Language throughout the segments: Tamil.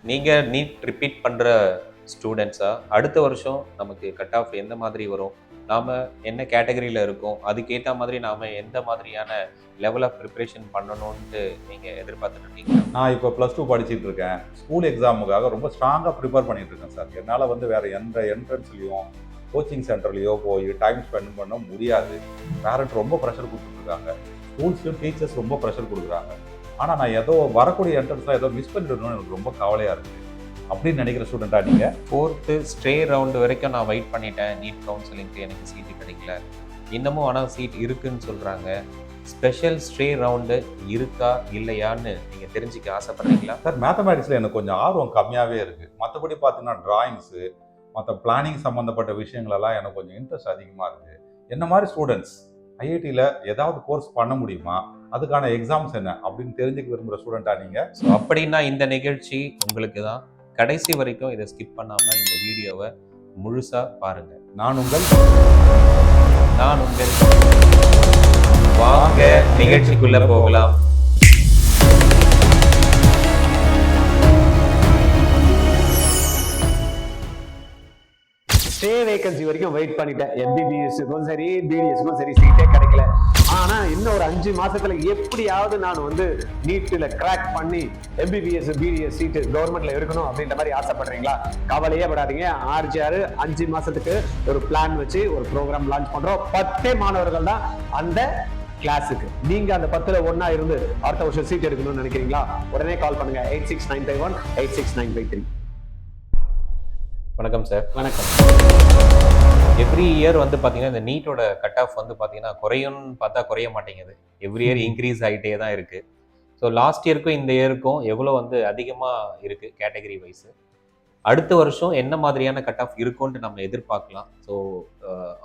நீங்கள் நீட் ரிப்பீட் பண்ணுற ஸ்டூடெண்ட்ஸாக அடுத்த வருஷம் நமக்கு கட் ஆஃப் எந்த மாதிரி வரும், நாம் என்ன கேட்டகரியில் இருக்கோம், அதுக்கேற்ற மாதிரி நாம் எந்த மாதிரியான லெவல் ஆஃப் ப்ரிப்ரேஷன் பண்ணணும்ன்ட்டு நீங்கள் எதிர்பார்த்துட்டு இருக்கீங்க? நான் இப்போ +2 படிச்சுட்டு இருக்கேன். ஸ்கூல் எக்ஸாமுக்காக ரொம்ப ஸ்ட்ராங்காக ப்ரிப்பேர் பண்ணிட்டு இருக்கேன் சார். என்னால் வேறு எந்த என்ட்ரன்ஸ்லையும் கோச்சிங் சென்டர்லையோ போய் டைம் ஸ்பெண்ட் பண்ண முடியாது. பேரண்ட் ரொம்ப ப்ரெஷர் கொடுத்துட்ருக்காங்க. ஸ்கூல்ஸ்லையும் டீச்சர்ஸ் ரொம்ப ப்ரெஷர் கொடுக்குறாங்க. ஆனால் நான் ஏதோ வரக்கூடிய என்ட்ரன்ஸ்லாம் ஏதோ மிஸ் பண்ணிடணும்னு எனக்கு ரொம்ப கவலையாக இருக்குது. அப்படின்னு நினைக்கிற ஸ்டூடெண்ட்டாக நீங்கள்? 4th ஸ்ட்ரே ரவுண்டு வரைக்கும் நான் வெயிட் பண்ணிட்டேன். நீட் கவுன்சிலிங்க்கு எனக்கு சீட்டு கிடைக்கல. இன்னமும் ஆனால் சீட் இருக்குன்னு சொல்கிறாங்க. ஸ்பெஷல் ஸ்ட்ரே ரவுண்டு இருக்கா இல்லையான்னு நீங்கள் தெரிஞ்சுக்க ஆசைப்படுறீங்களா? சார், மேத்தமேட்டிக்ஸில் எனக்கு கொஞ்சம் ஆர்வம் கம்மியாகவே இருக்குது. மற்றபடி பார்த்தீங்கன்னா டிராயிங்ஸு, மற்ற பிளானிங் சம்மந்தப்பட்ட விஷயங்களெல்லாம் எனக்கு கொஞ்சம் இன்ட்ரெஸ்ட் அதிகமாக இருக்குது. என்ன மாதிரி ஸ்டூடெண்ட்ஸ் ஐஐடியில் ஏதாவது கோர்ஸ் பண்ண முடியுமா, அதுக்கான எக்ஸாம்ஸ் என்ன அப்படின்னு தெரிஞ்சுக்க விரும்புகிற ஸ்டூடெண்ட்டாக நீங்கள்? ஸோ அப்படின்னா இந்த நிகழ்ச்சி உங்களுக்கு தான். கடைசி வரைக்கும் இதை ஸ்கிப் பண்ணாமல் இந்த வீடியோவை முழுசாக பாருங்கள். நான் உங்கள் வாங்க நிகழ்ச்சிக்குள்ள போகலாம். ஸ்டே வேகன்சி வரைக்கும் வெயிட் பண்ணிட்டேன். எம்பிபிஎஸ்க்கும் சரி பிடிஎஸ்க்கும் சரி சீட்டே கிடைக்கல. ஆனா இன்னும் ஒரு 5 மாசத்துல எப்படியாவது நான் நீட்ல கிராக் பண்ணி எம்பிபிஎஸ் பிடிஎஸ் சீட்டு கவர்மெண்ட்ல எடுக்கணும் அப்படின்ற மாதிரி ஆசைப்படுறீங்களா? கவலையே படாதீங்க. ஆர்ஜிஆர் 5 மாசத்துக்கு ஒரு பிளான் வச்சு ஒரு ப்ரோக்ராம் லான்ச் பண்றோம். 10 மாணவர்கள் தான் அந்த கிளாஸுக்கு. நீங்க அந்த 10ல ஒன்னா இருந்து அடுத்த வருஷம் சீட் எடுக்கணும்னு நினைக்கிறீங்களா? உடனே கால் பண்ணுங்க 869518 86953. வணக்கம் சார். வணக்கம். எவ்ரி இயர் பார்த்தீங்கன்னா இந்த நீட்டோட கட் ஆஃப் பார்த்தீங்கன்னா குறையும்னு பார்த்தா குறைய மாட்டேங்குது. எவ்ரி இயர் இன்க்ரீஸ் ஆகிட்டே தான் இருக்குது. ஸோ லாஸ்ட் இயருக்கும் இந்த இயருக்கும் எவ்வளோ அதிகமாக இருக்குது கேட்டகரி வைஸு. அடுத்த வருஷம் என்ன மாதிரியான கட் ஆஃப் இருக்கும்ன்ட்டு நம்ம எதிர்பார்க்கலாம். ஸோ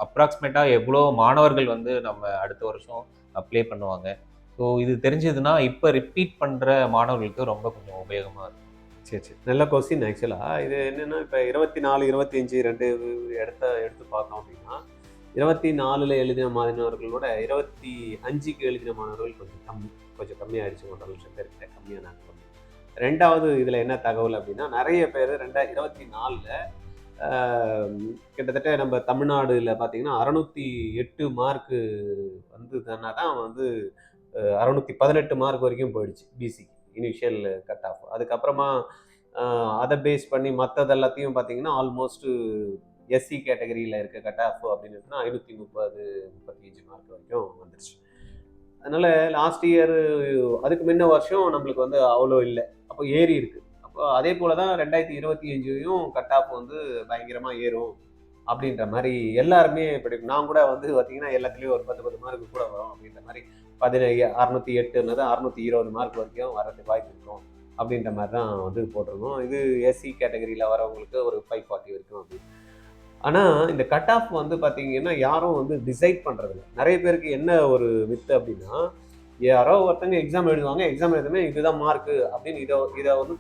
அப்ராக்சிமேட்டாக எவ்வளோ மாணவர்கள் நம்ம அடுத்த வருஷம் அப்ளை பண்ணுவாங்க. ஸோ இது தெரிஞ்சதுன்னா இப்போ ரிப்பீட் பண்ணுற மாணவர்களுக்கு ரொம்ப கொஞ்சம் உபயோகமாக இருக்கும். சரி, நல்ல கொஸ்டின். ஆக்சுவலாக இது என்னென்னா, இப்போ 24, 25 2 எடுத்து பார்த்தோம் அப்படின்னா, 24ல் எழுதின மாணவர்களோட 25க்கு எழுதின மாணவர்கள் கொஞ்சம் கம்மியாகிடுச்சு. 1.5 லட்சம் பேர்கிட்ட கம்மியான கம்மி. ரெண்டாவது இதில் என்ன தகவல் அப்படின்னா, நிறைய பேர் 24ல் கிட்டத்தட்ட நம்ம தமிழ்நாடுல பார்த்தீங்கன்னா 608 மார்க்கு வந்ததுன்னா தான் 618 மார்க் வரைக்கும் போயிடுச்சு பிசிக்கு இனிஷியல் கட் ஆஃப். அதுக்கப்புறமா அதை பேஸ் பண்ணி மற்றது எல்லாத்தையும் பார்த்தீங்கன்னா ஆல்மோஸ்ட் எஸ்சி கேட்டகரியில் இருக்க கட் ஆஃப் அப்படின்னு 530-35 மார்க் வரைக்கும் வந்துருச்சு. அதனால லாஸ்ட் இயர் அதுக்கு முன்ன வருஷம் நம்மளுக்கு அவ்வளோ இல்லை, அப்போ ஏறி இருக்கு. அப்போ அதே போல தான் 2025 கட் ஆஃப் பயங்கரமாக ஏறும் அப்படின்ற மாதிரி எல்லாருமே படிக்கும். நான் கூட பார்த்தீங்கன்னா எல்லாத்துலேயும் ஒரு 10 மார்க்கு கூட வரும் அப்படின்ற மாதிரி 608 620 மார்க் வரைக்கும் வரதுக்கு வாய்ப்பு இருக்கும் அப்படின்ற மாதிரி தான் போட்டிருக்கோம். இது எஸ்சி கேட்டகரியில் வரவங்களுக்கு ஒரு 540 வரைக்கும் அப்படி. ஆனால் இந்த கட் ஆஃப் பார்த்தீங்கன்னா யாரும் டிசைட் பண்ணுறதில்ல. நிறைய பேருக்கு என்ன ஒரு வித்து அப்படின்னா, யாரோ ஒருத்தங்க எக்ஸாம் எழுதுவாங்க, எக்ஸாம் எழுதுமே இதுதான் மார்க்கு அப்படின்னு இதை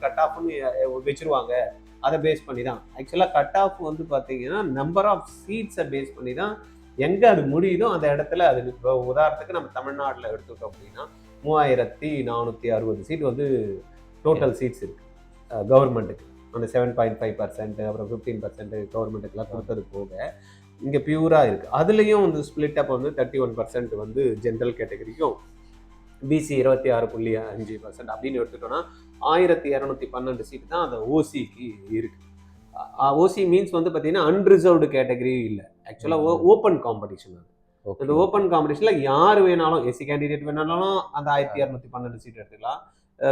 கட் ஆஃப்னு வச்சுருவாங்க. அதை பேஸ் பண்ணி தான் ஆக்சுவலாக கட் ஆஃப் பார்த்தீங்கன்னா நம்பர் ஆஃப் சீட்ஸை பேஸ் பண்ணி தான் எங்கே அது முடியுதோ அந்த இடத்துல அது. இப்போ உதாரணத்துக்கு நம்ம தமிழ்நாட்டில் எடுத்துக்கிட்டோம் அப்படின்னா 3460 சீட் டோட்டல் சீட்ஸ் இருக்குது கவர்மெண்ட்டுக்கு. அந்த 7.5%, அப்புறம் 15% கவர்மெண்ட்டுக்கெல்லாம் கொடுத்தது போக இங்கே பியூராக இருக்குது. அதுலேயும் ஸ்பிளிட் அப் 31% ஜென்ரல் கேட்டகரிக்கும், பிசி 26.5% அப்படின்னு எடுத்துட்டோம்னா 1212 சீட் தான் அந்த ஓசிக்கு இருக்குது. ஓசி மீன்ஸ் பார்த்தீங்கன்னா அன்ரிசர்வ்டு கேட்டகரி இல்லை, ஆக்சுவலாக ஓப்பன் காம்படிஷன். அது இந்த ஓப்பன் காம்படிஷனில் யார் வேணாலும், எஸ்சி கேண்டிடேட் வேணாலும் அந்த 1212 சீட் எடுத்துக்கலாம்,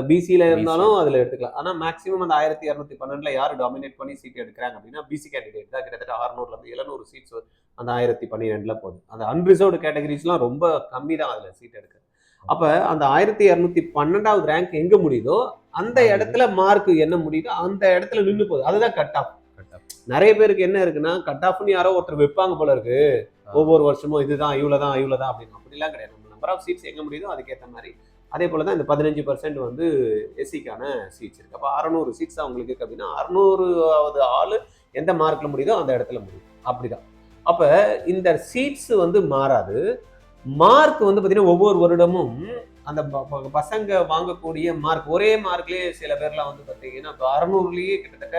பிசியில் இருந்தாலும் அதில் எடுத்துக்கலாம். ஆனால் மேக்ஸிமம் அந்த 1212 யார் டாமினேட் பண்ணி சீட் எடுக்கிறாங்க அப்படின்னா பிசி கேண்டிடேட் தான். கிட்டத்தட்ட 600-700 சீட்ஸ் அந்த 1012 போகுது. அந்த அன்ரிசர்வ்டு கேட்டகரிஸ்லாம் ரொம்ப கம்மி தான் அதில் சீட் எடுக்க. அப்போ அந்த 1212வது ரேங்க் எங்கே முடியுதோ அந்த இடத்துல மார்க் என்ன முடியுதோ அந்த இடத்துல நின்று போகுது. அதுதான் கட் ஆஃப். நிறைய பேருக்கு என்ன இருக்குன்னா, கட் ஆஃப்னு யாரோ ஒருத்தர் வைப்பாங்க போல இருக்கு, ஒவ்வொரு வருஷமும் இதுதான் இவ்வளோதான் அப்படின்னு. அப்படிலாம் கிடையாது. நம்ம நம்பர் ஆஃப் சீட்ஸ் எங்கே முடியுதோ அதுக்கேற்ற மாதிரி. அதே போல தான் இந்த 15% எஸ்சிக்கான சீட்ஸ் இருக்குது. அப்போ 600 சீட்ஸ் அவங்களுக்கு இருக்குது அப்படின்னா 600வது ஆள் எந்த மார்க்கில் முடியுதோ அந்த இடத்துல முடியும். அப்படிதான். அப்போ இந்த சீட்ஸ் மாறாது. மார்க் பார்த்தீங்கன்னா ஒவ்வொரு வருடமும் அந்த பசங்க வாங்கக்கூடிய மார்க் ஒரே மார்க்லயே சில பேர்லாம் வந்து பார்த்தீங்கன்னா இப்போ 600லயே கிட்டத்தட்ட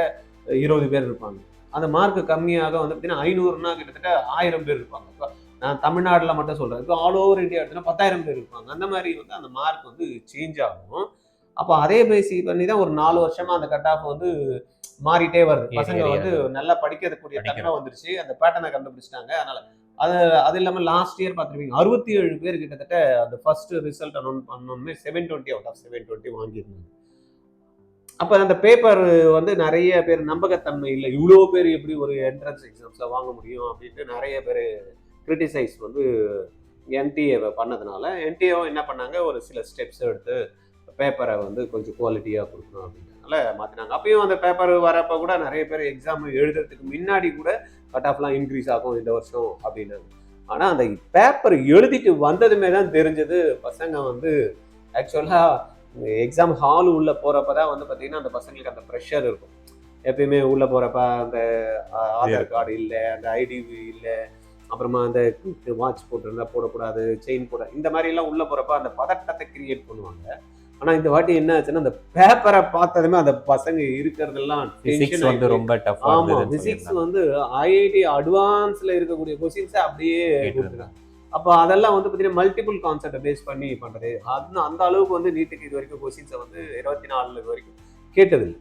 20 பேர் இருப்பாங்க. அந்த மார்க் கம்மியாக வந்து பார்த்தீங்கன்னா 500னா கிட்டத்தட்ட 1000 பேர் இருப்பாங்க. இப்போ நான் தமிழ்நாடுல மட்டும் சொல்றேன். இப்போ ஆல் ஓவர் இந்தியா எடுத்தோம்னா 10,000 பேர் இருப்பாங்க. அந்த மாதிரி வந்து அந்த மார்க் வந்து சேஞ்ச் ஆகும். அப்போ அதே பேசி பண்ணி தான் ஒரு 4 வருஷமா அந்த கட் ஆஃப் வந்து மாறிட்டே வருது. பசங்க வந்து நல்லா படிக்கக்கூடிய தன்மை வந்துருச்சு. அந்த பேட்டர்னை கண்டுபிடிச்சிட்டாங்க. அதனால அது இல்லாம லாஸ்ட் இயர் பார்த்துருப்பீங்க 67 பேர் கிட்டத்தட்ட அந்த ஃபர்ஸ்ட் ரிசல்ட் அனௌன்ஸ் பண்ணோம்னே 720 அவுட் ஆஃப் 720 வாங்கியிருந்தாங்க. அப்ப அந்த பேப்பர் வந்து நிறைய பேர் நம்பகத்தன்மை இல்லை, இவ்வளோ பேர் எப்படி ஒரு என்ட்ரன்ஸ் எக்ஸாம்ஸ்ல வாங்க முடியும் அப்படின்ட்டு நிறைய பேர் கிரிட்டிசைஸ் வந்து என்டிஏவை பண்ணதுனால என்டிஏவும் என்ன பண்ணாங்க, ஒரு சில ஸ்டெப்ஸ் எடுத்து பேப்பரை வந்து கொஞ்சம் குவாலிட்டியாக கொடுக்கணும் அப்படின்றதுனால மாற்றினாங்க. அப்பயும் அந்த பேப்பர் வரப்போ கூட நிறைய பேர் எக்ஸாம் எழுதுறதுக்கு முன்னாடி கூட கட் ஆஃப்லாம் இன்க்ரீஸ் ஆகும் இந்த வருஷம் அப்படின்னாங்க. ஆனால் அந்த பேப்பர் எழுதிட்டு வந்ததுமே தான் தெரிஞ்சது பசங்க வந்து ஆக்சுவலாக எக்ஸாம் ஹால் உள்ளே போகிறப்ப தான் வந்து பார்த்தீங்கன்னா அந்த பசங்களுக்கு அந்த ப்ரெஷர் இருக்கும். எப்பயுமே உள்ளே போகிறப்ப அந்த ஆதார் கார்டு இல்லை, அந்த ஐடி இல்லை, அப்புறமா அந்த வாட்ச் போட்டிருந்தா போடக்கூடாது, செயின் போட, இந்த மாதிரிலாம் உள்ளே போகிறப்ப அந்த பதட்டத்தை கிரியேட் பண்ணுவாங்க. ஆனா இந்த வாட்டி என்ன ஆச்சுன்னா அந்த பேப்பரை பார்த்ததுமே அந்த பசங்க இருக்கிறதெல்லாம் ரொம்ப டஃப். ஆமா, பிசிக்ஸ் வந்து ஐஐடி அட்வான்ஸ்ல இருக்கக்கூடிய கொஸ்டின்ஸை அப்படியே கொடுத்துருக்காங்க. அப்போ அதெல்லாம் வந்து பார்த்தீங்கன்னா மல்டிபிள் கான்செப்டை பேஸ் பண்ணி பண்றது. அந்த அளவுக்கு வந்து நீட்டுக்கு இது வரைக்கும் கொஸ்டின்ஸை வந்து 24 வரைக்கும் கேட்டதில்லை.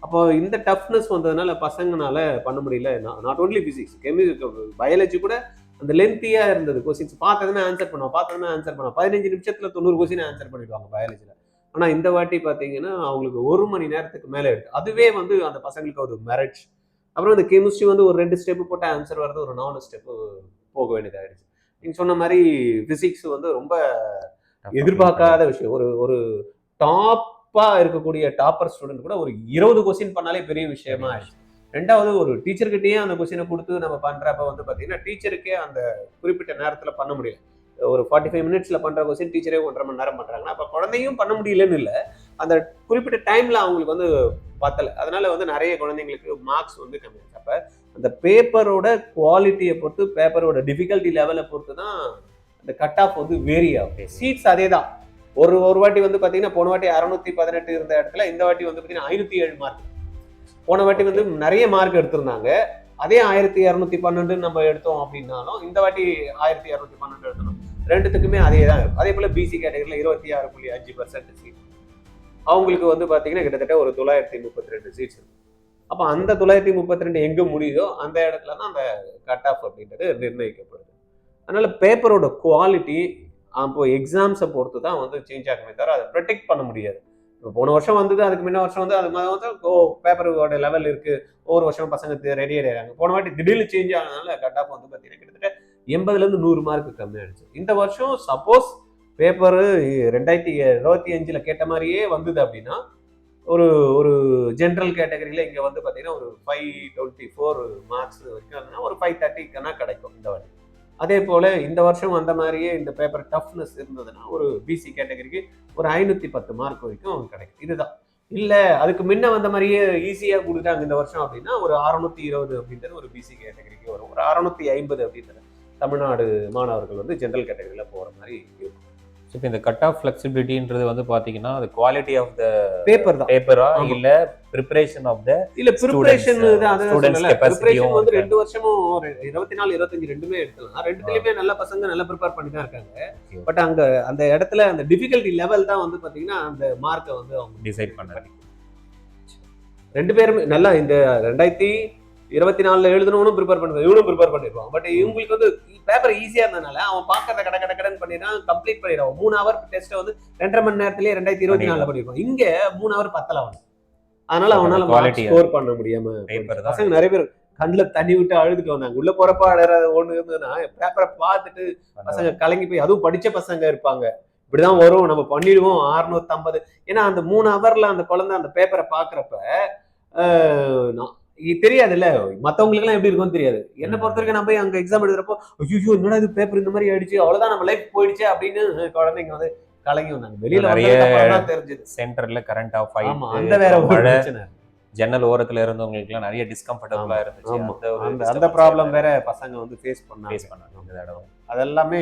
அப்போ இந்த டஃப்னஸ் வந்ததுனால பசங்கனால பண்ண முடியல. நாட் ஓன்லி பிசிக்ஸ், பயாலஜி கூட அந்த லென்த்தியா இருந்தது. கொஸ்டின்ஸ் பார்த்ததுமே ஆன்சர் பண்ணுவோம், 15 நிமிஷத்துல 90 கொஸ்டின் ஆன்சர் பண்ணிடுவாங்க பயாலஜில. ஆனா இந்த வாட்டி பாத்தீங்கன்னா அவங்களுக்கு 1 மணி நேரத்துக்கு மேல எடுத்து, அதுவே வந்து அந்த பசங்களுக்கு ஒரு மெரிட். அப்புறம் இந்த கெமிஸ்ட்ரி வந்து ஒரு 2 ஸ்டெப் போட்டு ஆன்சர் வர்றது ஒரு 4 ஸ்டெப் போக வேண்டியதாயிடுச்சு. நீங்க சொன்ன மாதிரி பிசிக்ஸ் வந்து ரொம்ப எதிர்பார்க்காத விஷயம். ஒரு டாப்பா இருக்கக்கூடிய டாப்பர் ஸ்டூடெண்ட் கூட ஒரு 20 கொஸ்டின் பண்ணாலே பெரிய விஷயமா ஆயிடுச்சு. ரெண்டாவது ஒரு டீச்சர்கிட்டயே அந்த கொஸ்டினை கொடுத்து நம்ம பண்றப்ப வந்து பாத்தீங்கன்னா டீச்சருக்கே அந்த குறிப்பிட்ட நேரத்துல பண்ண முடியல. ஒரு 45 மினிட்ஸ்ல பண்ற கொஸ்டின் டீச்சரே 1.5 மணி நேரம் பண்றாங்கன்னா அப்ப குழந்தையும் பண்ண முடியலன்னு இல்லை, அந்த குறிப்பிட்ட டைம்ல அவங்களுக்கு வந்து பத்தல. அதனால வந்து நிறைய குழந்தைங்களுக்கு மார்க்ஸ் வந்து கம்மி. அப்ப அந்த பேப்பரோட குவாலிட்டியை பொறுத்து, பேப்பரோட டிஃபிகல்ட்டி லெவலை பொறுத்து தான் அந்த கட் ஆஃப் வந்து வேரி ஆகும். சீட்ஸ் அதே தான். ஒரு வாட்டி வந்து பாத்தீங்கன்னா போன வாட்டி 618 இருந்த இடத்துல இந்த வாட்டி வந்து பாத்தீங்கன்னா 507 மார்க். போன வாட்டி வந்து நிறைய மார்க் எடுத்திருந்தாங்க. அதே 1212 நம்ம எடுத்தோம் அப்படின்னாலும் இந்த வாட்டி 1212 எடுத்தோம். ரெண்டுத்துக்குமே அதே தான் இருக்கும். அதே போல பிசி கேட்டகரியில் 26.5% சீட், அவங்களுக்கு வந்து பாத்தீங்கன்னா கிட்டத்தட்ட ஒரு 932 சீட்ஸ் இருக்கும். அப்போ அந்த 932 எங்க முடியுதோ அந்த இடத்துல தான் அந்த கட் ஆஃப் அப்படின்றது நிர்ணயிக்கப்படுது. அதனால பேப்பரோட குவாலிட்டி அப்போ எக்ஸாம்ஸை பொறுத்து தான் வந்து சேஞ்ச் ஆகுமே தவிர அதை ப்ரொடெக்ட் பண்ண முடியாது. இப்போ போன வருஷம் வந்தது, அதுக்கு முன்ன வருஷம் வந்து அது மாதிரி வந்து பேப்பரோட லெவல் இருக்கு, ஒவ்வொரு வருஷம் பசங்க ரெடி ஆயிடுறாங்க. போன வாட்டி திடீர்னு சேஞ்ச் ஆனதுனால கட் ஆஃப் வந்து பார்த்தீங்கன்னா கிட்டத்தட்ட 80லேருந்து 100 மார்க் கம்மியாயிடுச்சு. இந்த வருஷம் சப்போஸ் பேப்பரு 2025 கேட்ட மாதிரியே வந்தது அப்படின்னா ஒரு ஜென்ரல் கேட்டகரியில் இங்கே வந்து பார்த்தீங்கன்னா ஒரு 524 மார்க்ஸ் வரைக்கும் ஒரு 530 கிடைக்கும் இந்த வாட்டி. அதே போல இந்த வருஷம் வந்த மாதிரியே இந்த பேப்பர் டஃப்னஸ் இருந்ததுன்னா ஒரு பிசி கேட்டகரிக்கு ஒரு 510 மார்க் வரைக்கும் கிடைக்கும். இதுதான். இல்லை அதுக்கு முன்ன வந்த மாதிரியே ஈஸியாக கொடுத்தாங்க இந்த வருஷம் அப்படின்னா ஒரு 620 அப்படின்றது ஒரு பிசி கேட்டகரிக்கு வரும். ஒரு 650 அப்படின்றது தமிழ்நாடு மாணவர்கள் வந்து ஜென்ரல் கேட்டகரியில் போகிற மாதிரி இருக்கும். இப்போ இந்த கட் ஆஃப் ஃப்ளெக்சிபிலிட்டின்றது வந்து பாத்தீங்கன்னா அது குவாலிட்டி ஆஃப் த பேப்பர் தான், பேப்பரா இல்ல ப்ரிப்பரேஷன் ஆஃப் த இல்ல ப்ரிப்பரேஷன் தான். ப்ரிப்பரேஷன் வந்து 2 வருஷமும் 24 25 ரெண்டுமே எடுக்கலாம். ரெண்டுத்துலயுமே நல்ல பசங்க நல்லா ப்ரிப்பேர் பண்ணி தான் இருக்காங்க. பட் அங்க அந்த இடத்துல அந்த டிஃபிகல்ட்டி லெவல் தான் வந்து பாத்தீங்கன்னா அந்த மார்க்கை வந்து அவங்க டிசைட் பண்றாங்க. 2 பேருமே நல்லா இந்த 2024 எழுதணும்னு ப்ரிப்பேர் பண்ணுவாங்க, இவனும் ப்ரிப்பேர் பண்ணிருவான். பட் இவங்களுக்கு வந்து பேப்பர் ஈஸியா இருந்ததுனால அவன் பாக்கிறத கடன் பண்ணிடுறான், கம்ப்ளீட் பண்ணிடுறான். 3 ஹவர் டெஸ்ட் வந்து 2.5 மணி நேரத்திலேயே 2024 பண்ணிருப்பான். இங்க 3 ஹவர் பத்தல அவன். அதனால அவனால ஸ்கோர் பண்ண முடியாம பசங்க நிறைய பேர் கண்ணுல தண்ணி விட்டு அழுதுட்டு வந்தாங்க. உள்ள போறப்ப அழறது ஒண்ணு இருந்ததுன்னா பேப்பரை பார்த்துட்டு பசங்க கலங்கி போய், அதுவும் படிச்ச பசங்க இருப்பாங்க, இப்படிதான் வரும் நம்ம பண்ணிடுவோம் 650. ஏன்னா அந்த 3 ஹவர்ல அந்த குழந்தை அந்த பேப்பரை பாக்குறப்ப தெரியாது இல்ல, மத்தவங்களுக்கு எல்லாம் எப்படி இருக்கும்னு தெரியாது. என்ன பொறுத்த வரைக்கும் நம்ம போய் அங்க எக்ஸாம் எழுதுறப்போ ஐயோ என்னடா இது பேப்பர் இந்த மாதிரி ஆயிடுச்சு, அவ்வளவுதான் நம்ம லைஃப் போயிடுச்சு அப்படின்னு குழந்தைங்க வந்து கலங்கி வந்தாங்க. வெளியில நிறைய தெரிஞ்சது சென்டர்ல கரண்ட் ஆஃப் ஆயிடுச்சு, அந்த வேற பிரச்சனை. ஜன்னல் ஓரத்துல இருந்தவங்களுக்குலாம் நிறைய டிஸ்கம்ஃபர்டபுளா இருந்துச்சு. ஆமா. அந்த ஒரு அந்த ப்ராப்ளம் வேற பசங்க வந்து ஃபேஸ் ஃபேஸ் பண்ணாங்க. பண்ணாங்க இந்த தடவை. அதெல்லாமே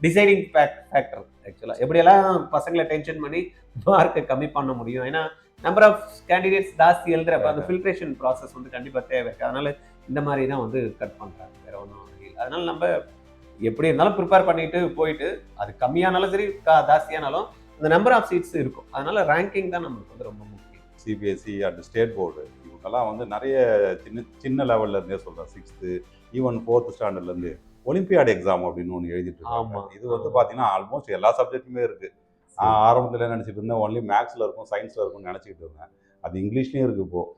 டிசைடிங் ஃபேக்டர் ஆக்சுவலாக. எப்படியெல்லாம் பசங்களை டென்ஷன் பண்ணி மார்க்கை கம்மி பண்ண முடியும். ஏன்னா நம்பர் ஆஃப் கேண்டிடேட்ஸ் ஜாஸ்தி எழுதுறப்ப அந்த ஃபில்ட்ரேஷன் ப்ராசஸ் வந்து கண்டிப்பாக தேவை இருக்கு. அதனால இந்த மாதிரி தான் வந்து கட் பண்ணுறாங்க, வேற ஒன்றும் இல்லை. அதனால நம்ம எப்படி இருந்தாலும் ப்ரிப்பேர் பண்ணிட்டு போயிட்டு அது கம்மியானாலும் சரி ஜாஸ்தியானாலும் இந்த நம்பர் ஆஃப் சீட்ஸ் இருக்கும். அதனால ரேங்கிங் தான் நம்மளுக்கு வந்து ரொம்ப முக்கியம். சிபிஎஸ்சி அண்ட் ஸ்டேட் போர்டு இவங்கெல்லாம் வந்து நிறைய சின்ன லெவல்ல இருந்தே சொல்கிறேன், 6th even 4th ஸ்டாண்டர்ட்லேருந்து olympiad exam அப்படின்னு ஒன்று எழுதிட்டு இருக்காங்க. இது வந்து பார்த்தீங்கன்னா ஆல்மோஸ்ட் எல்லா சப்ஜெக்ட்டுமே இருக்குது. நான் ஆரம்பத்தில் நினச்சிட்டு இருந்தேன் ஒன்லி மேக்ஸில் இருக்கும் சயின்ஸில் இருக்கும்னு நினச்சிக்கிட்டு இருந்தேன். அது இங்கிலீஷ்லேயும் இருக்குது இப்போது.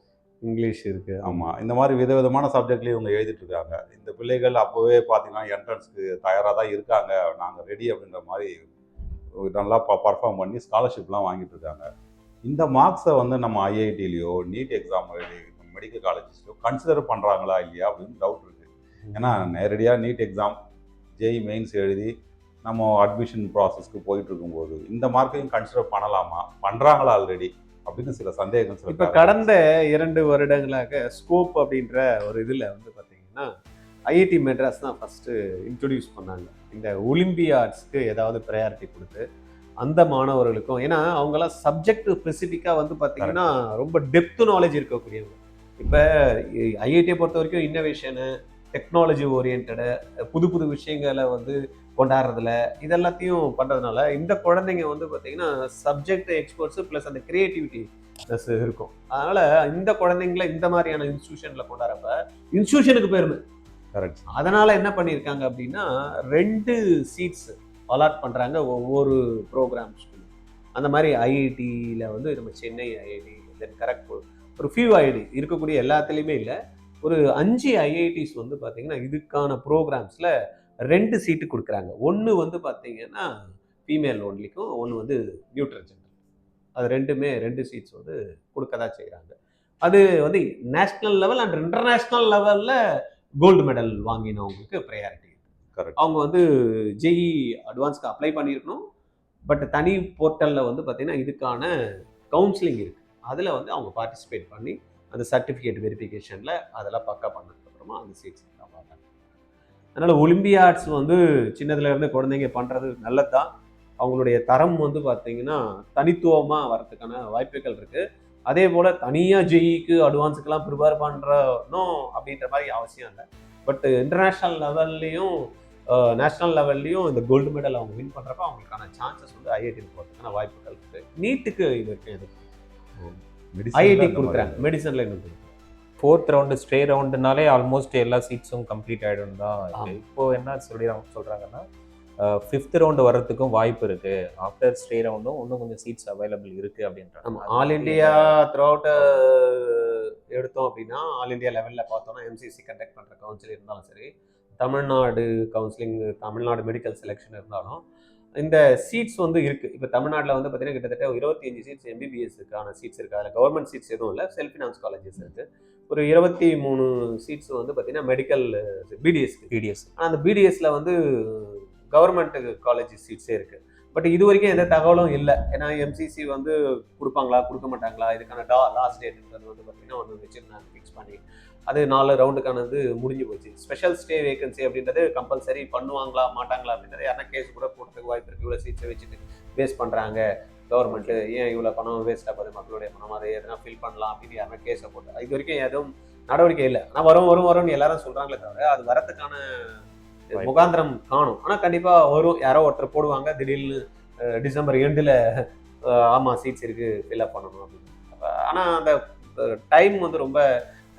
இங்கிலீஷ் இருக்குது. ஆமாம், இந்த மாதிரி விதவிதமான சப்ஜெக்ட்லேயும் இவங்க எழுதிட்டு இருக்காங்க. இந்த பிள்ளைகள் அப்போவே பார்த்தீங்கன்னா என்ட்ரன்ஸ்க்கு தயாராக தான் இருக்காங்க, நாங்கள் ரெடி அப்படின்ற மாதிரி நல்லா பர்ஃபார்ம் பண்ணி ஸ்காலர்ஷிப்லாம் வாங்கிட்டு இருக்காங்க. இந்த மார்க்ஸை வந்து நம்ம ஐஐடிலேயோ நீட் எக்ஸாம் எழுதி மெடிக்கல் காலேஜஸ்லையோ கன்சிடர் பண்ணுறாங்களா இல்லையா அப்படின்னு டவுட் இருக்குது. ஏன்னா நேரடியாக நீட் எக்ஸாம் ஜேஇ மெயின்ஸ் எழுதி நம்ம அட்மிஷன் ப்ராசஸ்க்கு போயிட்டு இருக்கும்போது இந்த மார்க்கையும் கன்சிடர் பண்ணலாமா, பண்ணுறாங்களா ஆல்ரெடி அப்படின்னு சில சந்தேகங்கள். இப்போ கடந்த 2 வருடங்களாக ஸ்கோப் அப்படின்ற ஒரு இதில் வந்து பார்த்தீங்கன்னா ஐஐடி மெட்ராஸ் தான் ஃபஸ்ட்டு இன்ட்ரடியூஸ் பண்ணாங்க. இந்த ஒலிம்பியாட்ஸ்க்கு ஏதாவது ப்ரையாரிட்டி கொடுத்து அந்த மாணவர்களுக்கும், ஏன்னா அவங்களாம் சப்ஜெக்ட் ஸ்பெசிஃபிக்காக வந்து பார்த்தீங்கன்னா ரொம்ப டெப்த் நாலேஜ் இருக்கக்கூடியவங்க. இப்போ ஐஐடியை பொறுத்த வரைக்கும் இன்னோவேஷனு, டெக்னாலஜி ஓரியன்டு, புது புது விஷயங்களை வந்து கொண்டாடுறதுல இதெல்லாத்தையும் பண்ணுறதுனால இந்த குழந்தைங்க வந்து பார்த்தீங்கன்னா சப்ஜெக்ட் எக்ஸ்பர்ட்ஸு ப்ளஸ் அந்த கிரியேட்டிவிட்டி ப்ளஸ் இருக்கும். அதனால் இந்த குழந்தைங்கள இந்த மாதிரியான இன்ஸ்டியூஷனில் கொண்டாடுறப்ப இன்ஸ்டியூஷனுக்கு பெருமை. கரெக்ட். அதனால் என்ன பண்ணியிருக்காங்க அப்படின்னா 2 சீட்ஸ் அலாட் பண்ணுறாங்க ஒவ்வொரு ப்ரோக்ராம்ஸ்க்கு. அந்த மாதிரி ஐஐடியில் வந்து நம்ம சென்னை ஐஐடி, தென் கரெக்ட் ஒரு ஃபியூ ஐஐடி இருக்கக்கூடிய எல்லாத்துலேயுமே இல்லை, ஒரு 5 ஐஐடிஸ் வந்து பார்த்தீங்கன்னா இதுக்கான ப்ரோக்ராம்ஸில் 2 சீட்டு கொடுக்குறாங்க. ஒன்று வந்து பார்த்தீங்கன்னா ஃபீமேல் ஒன்லிக்கும், ஒன்று வந்து நியூட்ரல் ஜெண்டர். அது 2 சீட்ஸ் வந்து கொடுக்க தான் செய்கிறாங்க. அது வந்து நேஷ்னல் லெவல் அண்ட் இன்டர்நேஷ்னல் லெவலில் கோல்டு மெடல் வாங்கினவங்களுக்கு ப்ரையாரிட்டி. அவங்க வந்து ஜேஇ அட்வான்ஸ்க்கு அப்ளை பண்ணியிருக்கணும். பட் தனி போர்ட்டலில் வந்து பார்த்தீங்கன்னா இதுக்கான கவுன்சிலிங் இருக்குது. அதில் வந்து அவங்க பார்ட்டிசிபேட் பண்ணி அந்த சர்டிஃபிகேட் வெரிஃபிகேஷனில் அதெல்லாம் பக்கா பண்ணதுக்கப்புறமா அந்த சீட்ஸ் பார்த்தாங்க. அதனால் ஒலிம்பியாட்ஸ் வந்து சின்னதுலேருந்து குழந்தைங்க பண்ணுறது நல்லது தான். அவங்களுடைய தரம் வந்து பார்த்தீங்கன்னா தனித்துவமாக வரதுக்கான வாய்ப்புகள் இருக்குது. அதே போல் தனியாக ஜேஇக்கு அட்வான்ஸுக்கெல்லாம் ப்ரிப்பேர் பண்ணுறணும் அப்படின்ற மாதிரி அவசியம் இல்லை. பட் இன்டர்நேஷ்னல் லெவல்லையும் நேஷ்னல் லெவல்லையும் இந்த கோல்டு மெடல் அவங்க வின் பண்ணுறப்ப அவங்களுக்கான சான்சஸ் வந்து ஐஐடியில் போகிறதுக்கான வாய்ப்புகள் இருக்குது. நீட்டுக்கு இது இருக்குது, ஐஐடி கொடுக்குறாங்க, மெடிசனில் இன்னும் கொடுக்குறாங்க. 4th ரவுண்டு ஸ்ட்ரே ரவுண்டுனாலே ஆல்மோஸ்ட் எல்லா சீட்ஸும் கம்ப்ளீட் ஆகிடும் தான் இருக்குது. இப்போது என்ன சொல்கிறாங்கன்னா 5th ரவுண்டு வர்றதுக்கும் வாய்ப்பு இருக்குது. ஆஃப்டர் ஸ்ட்ரே ரவுண்டும் இன்னும் கொஞ்சம் சீட்ஸ் அவைலபிள் இருக்குது அப்படின்றாங்க. ஆல் இண்டியா த்ரூ அவுட் எடுத்தோம் அப்படின்னா ஆல் இண்டியா லெவலில் பார்த்தோம்னா எம்சிசி கண்டக்ட் பண்ணுற கவுன்சில் இருந்தாலும் சரி, Tamil Nadu counselling, Tamil Nadu medical selection இருந்தாலும் இந்த சீட்ஸ் வந்து இருக்குது. இப்போ தமிழ்நாட்டில் வந்து பார்த்தீங்கன்னா கிட்டத்தட்ட 25 சீட்ஸ் எம்பிபிஎஸ்க்கான சீட்ஸ் இருக்குது. அதில் கவர்மெண்ட் சீட்ஸ் எதுவும் இல்லை, செல்ஃப் ஃபினான்ஸ் காலேஜஸ் இருக்குது. ஒரு 23 சீட்ஸ் வந்து பார்த்தீங்கன்னா மெடிக்கல் பிடிஎஸ். ஆனால் அந்த பிடிஎஸ்ல வந்து கவர்மெண்ட் காலேஜ் சீட்ஸே இருக்குது. பட் இது வரைக்கும் எந்த தகவலும் இல்லை. ஏன்னா எம்சிசி வந்து கொடுப்பாங்களா கொடுக்க மாட்டாங்களா, இதுக்கான லாஸ்ட் டேட்ன்றது வந்து பார்த்தீங்கன்னா ஒன்று வச்சுருந்தாங்க ஃபிக்ஸ் பண்ணி. அது 4 ரவுண்டுக்கானது முடிஞ்சு போச்சு. ஸ்பெஷல் ஸ்டே வேகன்சி அப்படின்றது கம்பல்சரி பண்ணுவாங்களா மாட்டாங்களா அப்படின்றது யாரா கேஸ் கூட போடுறதுக்கு வாய்ப்பு இருக்குது. இவ்வளோ சீட்ஸை வச்சுட்டு வேஸ்ட் பண்ணுறாங்க கவர்மெண்ட்டு, ஏன் இவ்வளோ பணம் வேஸ்ட்டாக போகுது, மக்களுடைய பணம், அதை எதனா ஃபில் பண்ணலாம் அப்படின்னு யாருன்னா கேஸை போட்டு இது வரைக்கும் எதுவும் நடவடிக்கை இல்லை. ஆனால் வரும்னு எல்லாரும் சொல்கிறாங்களே தவிர அது வரத்துக்கான முகாந்திரம் காணும். ஆனால் கண்டிப்பாக வரும், யாரோ ஒருத்தர் போடுவாங்க திடீர்னு டிசம்பர் எண்டில் ஆமாம் சீட்ஸ் இருக்குது ஃபில்அப் பண்ணணும் அப்படின்னு. ஆனால் அந்த டைம் வந்து ரொம்ப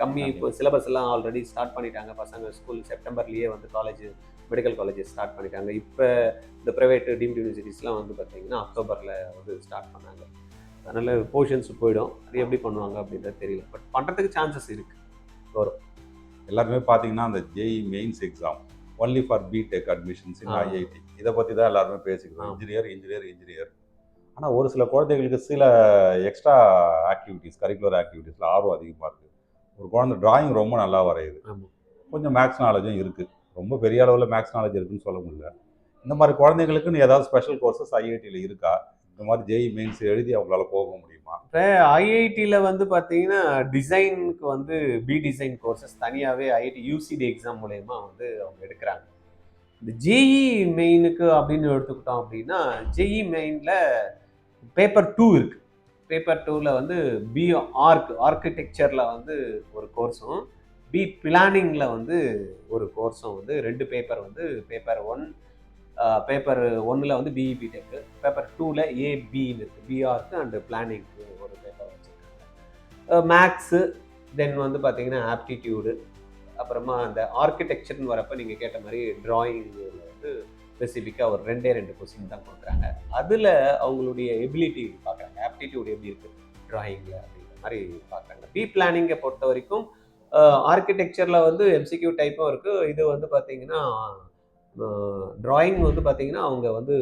கம்மி. இப்போ சிலபஸ் எல்லாம் ஆல்ரெடி ஸ்டார்ட் பண்ணிட்டாங்க. பசங்க ஸ்கூல் செப்டம்பர்லேயே வந்து காலேஜ் மெடிக்கல் காலேஜஸ் ஸ்டார்ட் பண்ணிட்டாங்க. இப்போ இந்த ப்ரைவேட் டீம்டு யூனிவர்சிட்டிஸ்லாம் வந்து பார்த்தீங்கன்னா அக்டோபரில் வந்து ஸ்டார்ட் பண்ணாங்க. அதனால் போர்ஷன்ஸ் போயிடும். அது எப்படி பண்ணுவாங்க அப்படின்றது தெரியல. பட் பண்ணுறதுக்கு சான்சஸ் இருக்குது, வரும். எல்லாருமே பார்த்தீங்கன்னா அந்த JEE mains exam only for BTech admissions in IIT இதை பற்றி தான் எல்லாருமே பேசிக்கிறோம். இன்ஜினியர். ஆனால் ஒரு சில குழந்தைகளுக்கு சில எக்ஸ்ட்ரா ஆக்டிவிட்டீஸ், கரிக்குலர் ஆக்டிவிட்டீஸில் ஆர்வம் அதிகமாக இருக்குது. ஒரு குழந்தை டிராயிங் ரொம்ப நல்லா வரையுது, கொஞ்சம் மேக்ஸ் நாலேஜும் இருக்குது, ரொம்ப பெரிய அளவில் மேக்ஸ் நாலேஜ் இருக்குதுன்னு சொல்ல முடியல. இந்த மாதிரி குழந்தைங்களுக்குன்னு ஏதாவது ஸ்பெஷல் கோர்சஸ் ஐஐடியில் இருக்கா? இந்த மாதிரி ஜேஇ மெயின்ஸ் எழுதி அவங்களால போக முடியுமா? இப்போ ஐஐடியில் வந்து பார்த்தீங்கன்னா டிசைனுக்கு வந்து பி டிசைன் கோர்சஸ் தனியாகவே ஐஐடி யூசிடி எக்ஸாம் மூலயமா வந்து அவங்க எடுக்கிறாங்க. இந்த ஜேஇ மெயினுக்கு அப்படின்னு எடுத்துக்கிட்டோம் அப்படின்னா ஜேஇ மெயினில் பேப்பர் 2 இருக்குது. பேப்பர் 2ல் வந்து பி ஆர்கிடெக்சரில் வந்து ஒரு கோர்ஸும் பி பிளானிங்கில் வந்து ஒரு கோர்ஸும் வந்து 2 பேப்பர் வந்து பேப்பர் 1 வந்து பிஇ பிடெக்கு, பேப்பர் 2ல் ஏபின்னு இருக்குது, பிஆர்க்கு அண்டு பிளானிங்க்கு ஒரு பேப்பர் வச்சுருக்காங்க. மேக்ஸு, தென் வந்து பார்த்தீங்கன்னா ஆப்டிடியூடு, அப்புறமா அந்த ஆர்கிடெக்சர்னு வரப்போ நீங்கள் கேட்ட மாதிரி டிராயிங்கில் வந்து ஸ்பெசிஃபிக்காக ஒரு 2 கொஸ்டின் தான் கொடுக்குறாங்க. அதில் அவங்களுடைய எபிலிட்டி பார்க்குறாங்க, ஆப்டிடியூட் எப்படி இருக்குது டிராயிங்கில் அப்படிங்கிற மாதிரி பார்க்குறாங்க. பி பிளானிங்கை பொறுத்த வரைக்கும் ஆர்கிடெக்சரில் வந்து எம்சிக்யூ டைப்பும் இருக்குது. இது வந்து பார்த்தீங்கன்னா டிராயிங் வந்து பார்த்தீங்கன்னா அவங்க வந்து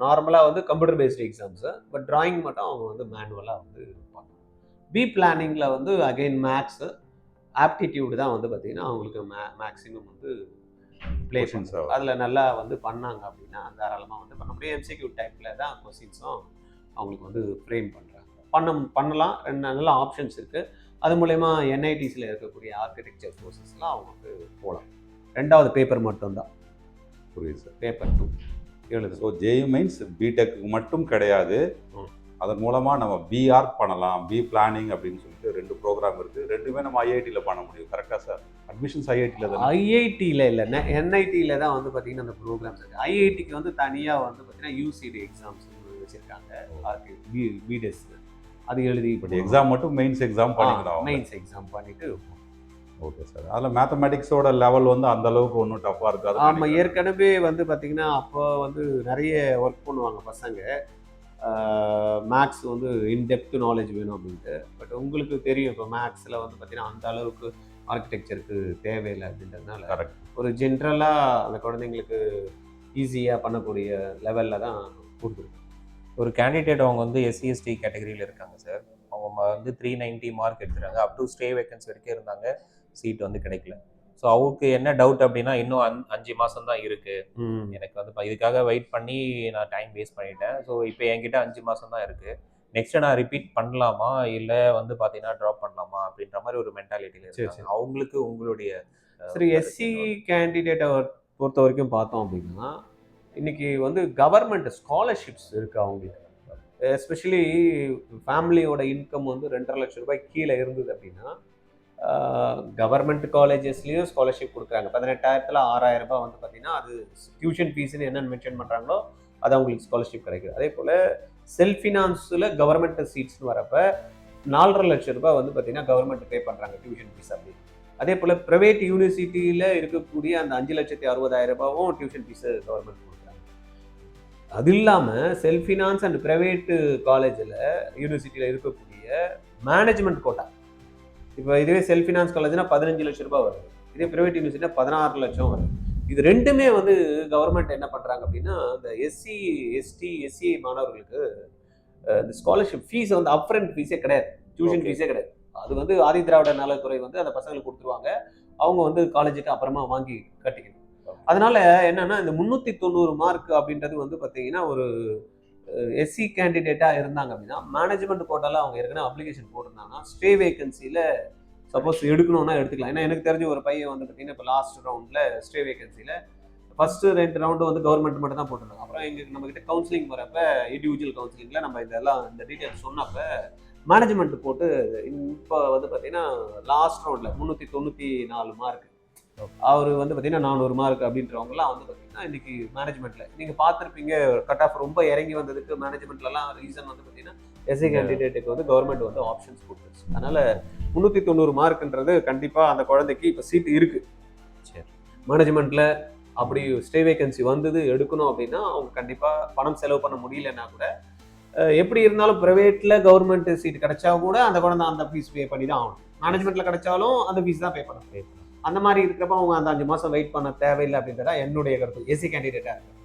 நார்மலாக வந்து computer based exams, but drawing மட்டும் அவங்க வந்து மேனுவலாக வந்து பார்க்கணும். பி பிளானிங்கில் வந்து அகெயின் மேக்ஸு ஆப்டிடியூடு தான் வந்து பார்த்தீங்கன்னா அவங்களுக்கு மேக்ஸிமம் வந்து ப்ளே பண்ணுறோம். அதில் நல்லா வந்து பண்ணாங்க அப்படின்னா தாராளமாக வந்து பண்ண முடியும். எம்சிக்யூ டைப்பில் தான் கொஸ்டின்ஸும் அவங்களுக்கு வந்து ஃப்ரேம் பண்ணுறாங்க. பண்ணலாம். நல்ல ஆப்ஷன்ஸ் இருக்குது. அது மூலயமா என்ஐடிஸில் இருக்கக்கூடிய ஆர்கிடெக்சர் கோர்சஸ்லாம் அவங்க வந்து போகலாம். 2வது பேப்பர் மட்டும்தான். புரியுது சார். பேப்பர் 2 எழுது. ஸோ ஜேஇ மெயின்ஸ் பிடெக்கு மட்டும் கிடையாது, அதன் மூலமாக நம்ம பிஆர் பண்ணலாம், பி பிளானிங் அப்படின்னு சொல்லிட்டு 2 ப்ரோக்ராம் இருக்குது. 2மே நம்ம ஐஐடியில் பண்ண முடியும். கரெக்டாக சார்? அட்மிஷன்ஸ் ஐஐடியில் தான்? ஐஐடியில் இல்லை, என்ஐடியில் தான் வந்து பார்த்தீங்கன்னா அந்த ப்ரோக்ராம்ஸ் இருக்குது. ஐஐடிக்கு வந்து தனியாக வந்து பார்த்தீங்கன்னா யூசிடி எக்ஸாம்ஸ் வச்சுருக்காங்க, பிடெஸ், அது எழுதி. பட் எக்ஸாம் மட்டும் மெயின்ஸ் எக்ஸாம் பண்ணிக்கலாம். மெயின்ஸ் எக்ஸாம் பண்ணிவிட்டு. Okay sir. அதில் மேத்தமெட்டிக்ஸோட லெவல் வந்து அந்த அளவுக்கு ஒன்றும் டஃப்பாக இருக்காது. ஆமாம், ஏற்கனவே வந்து பார்த்தீங்கன்னா அப்போ வந்து நிறைய ஒர்க் பண்ணுவாங்க பசங்க, மேக்ஸ் வந்து இன்டெப்த் நாலேஜ் வேணும் அப்படின்ட்டு. பட் உங்களுக்கு தெரியும் இப்போ மேக்ஸில் வந்து பார்த்தீங்கன்னா அந்த அளவுக்கு ஆர்கிடெக்சருக்கு தேவையில்லை அப்படின்றதுனால கரெக்ட், ஒரு ஜென்ரலாக அந்த குழந்தைங்களுக்கு ஈஸியாக பண்ணக்கூடிய லெவலில் தான் கொடுத்துருக்கோம். ஒரு கேண்டிடேட் அவங்க வந்து எஸ்சிஎஸ்டி கேட்டகரியில் இருக்காங்க சார். அவங்க வந்து 390 மார்க் எடுத்துறாங்க, அப் டு ஸ்டே வேகன்சி வரைக்கும் இருந்தாங்க, சீட் வந்து கிடைக்கல. ஸோ அவருக்கு என்ன டவுட் அப்படின்னா இன்னும் 5 மாதம் தான் இருக்குது, எனக்கு வந்து இதுக்காக வெயிட் பண்ணி நான் டைம் வேஸ்ட் பண்ணிட்டேன். ஸோ இப்போ என்கிட்ட 5 மாதம் தான் இருக்குது, நெக்ஸ்ட்டு நான் ரிப்பீட் பண்ணலாமா இல்லை வந்து பார்த்தீங்கன்னா ட்ராப் பண்ணலாமா அப்படின்ற மாதிரி ஒரு மென்டாலிட்டியில் இருக்காங்க. அவங்களுக்கு உங்களுடைய சரி, எஸ்சி கேண்டிடேட்டை பொறுத்த வரைக்கும் பார்த்தோம் அப்படின்னா இன்னைக்கு வந்து கவர்மெண்ட் ஸ்காலர்ஷிப்ஸ் இருக்குது அவங்களுக்கு. எஸ்பெஷலி ஃபேமிலியோட இன்கம் வந்து 2.5 லட்சம் ரூபாய் கீழே இருந்தது அப்படின்னா கவர்மெண்ட் காலேஜஸ்லேயும் ஸ்காலர்ஷிப் கொடுக்குறாங்க. 18,000ல் 6,000 ரூபாய் வந்து பார்த்தீங்கன்னா அது டியூஷன் ஃபீஸ்ன்னு என்னென்னு மென்ஷன் பண்ணுறாங்களோ அது அவங்களுக்கு ஸ்காலர்ஷிப் கிடைக்குது. அதே போல் செல்ஃப் ஃபினான்ஸில் கவர்மெண்ட் சீட்ஸ்னு வரப்போ 4.5 லட்சம் ரூபாய் வந்து பார்த்தீங்கன்னா கவர்மெண்ட் பே பண்ணுறாங்க டியூஷன் ஃபீஸ் அப்படி. அதே போல் ப்ரைவேட் யூனிவர்சிட்டியில் இருக்கக்கூடிய அந்த 5,60,60,000 ரூபாவும் டியூஷன் ஃபீஸு கவர்மெண்ட் கொடுக்குறாங்க. அது இல்லாமல் செல்ஃப் ஃபினான்ஸ் அண்ட் ப்ரைவேட்டு காலேஜில் யூனிவர்சிட்டியில் இருக்கக்கூடிய மேனேஜ்மெண்ட் கோட்டா, இப்போ இதுவே செல்ஃப் ஃபினான்ஸ் காலேஜ்னா 15 லட்சம் ரூபாய் வருது, இதே ப்ரைவேட் யூனிவர்சிட்டினா 16 லட்சம் வருது. இது 2மே வந்து கவர்மெண்ட் என்ன பண்ணுறாங்க அப்படின்னா இந்த எஸ்சி எஸ்டி எஸ்சிஐ மாணவர்களுக்கு இந்த ஸ்காலர்ஷிப் ஃபீஸ் வந்து அப்ஃப்ரண்ட் ஃபீஸே கிடையாது, டியூஷன் ஃபீஸே கிடையாது. அது வந்து ஆதி திராவிட நலத்துறை வந்து அந்த பசங்களுக்கு கொடுத்துருவாங்க, அவங்க வந்து காலேஜுக்கு அப்புறமா வாங்கி கட்டிக்கணும். அதனால என்னன்னா இந்த 390 மார்க் அப்படின்றது வந்து பார்த்தீங்கன்னா ஒரு எஸ்சி கேண்டிடேட்டாக இருந்தாங்க அப்படின்னா மேனேஜ்மெண்ட் கோட்டால அவங்க ஏற்கனவே அப்ளிகேஷன் போட்டிருந்தாங்கன்னா ஸ்டே வேகன்சியில் சப்போஸ் எடுக்கணும்னா எடுத்துக்கலாம். ஏன்னா எனக்கு தெரிஞ்ச ஒரு பையன் வந்து பார்த்தீங்கன்னா இப்போ லாஸ்ட் ரவுண்டில் ஸ்டே வேகன்சியில் ஃபஸ்ட்டு 2 ரவுண்டு வந்து கவர்மெண்ட் மட்டும் தான் போட்டிருந்தாங்க. அப்புறம் எங்களுக்கு நம்மக்கிட்ட கவுன்சிலிங் வரப்போ இண்டிவிஜுவல் கவுன்சிலிங்கில் நம்ம இதெல்லாம் இந்த டீட்டெயில்ஸ் சொன்னப்போ மேனேஜ்மெண்ட் போட்டு இப்போ வந்து பார்த்தீங்கன்னா லாஸ்ட் ரவுண்டில் 394 மார்க், அவர் வந்து பார்த்தீங்கன்னா 400 மார்க் அப்படின்றவங்கலாம் வந்து பார்த்தீங்கன்னா இன்னைக்கு மேனேஜ்மெண்ட்டில் நீங்கள் பார்த்துருப்பீங்க. கட் ஆஃப் ரொம்ப இறங்கி வந்ததுக்கு மேனேஜ்மெண்ட்லலாம் ரீசன் வந்து பார்த்தீங்கன்னா எஸ்சி கேண்டிடேட்டுக்கு வந்து கவர்மெண்ட் வந்து ஆப்ஷன்ஸ் கொடுத்துருச்சு. அதனால் 390 மார்க்ன்றது கண்டிப்பாக அந்த குழந்தைக்கு இப்போ சீட்டு இருக்குது. சரி, மேனேஜ்மெண்ட்டில் அப்படி ஸ்டே வேகன்சி வந்தது எடுக்கணும் அப்படின்னா அவங்க கண்டிப்பாக பணம் செலவு பண்ண முடியலன்னா கூட எப்படி இருந்தாலும் ப்ரைவேட்டில் கவர்மெண்ட் சீட் கிடைச்சா கூட அந்த குழந்தை அந்த ஃபீஸ் பே பண்ணி தான் ஆகணும். மேனேஜ்மெண்ட்டில் கிடைச்சாலும் அந்த ஃபீஸ் தான் பே பண்ணணும். அந்த மாதிரி இருக்கிறப்ப அவங்க அந்த 5 மாதம் வெயிட் பண்ண தேவையில்லை அப்படின்றதா என்னுடைய கருத்து. எஸ்சி கேண்டிடேட்டாக இருக்கு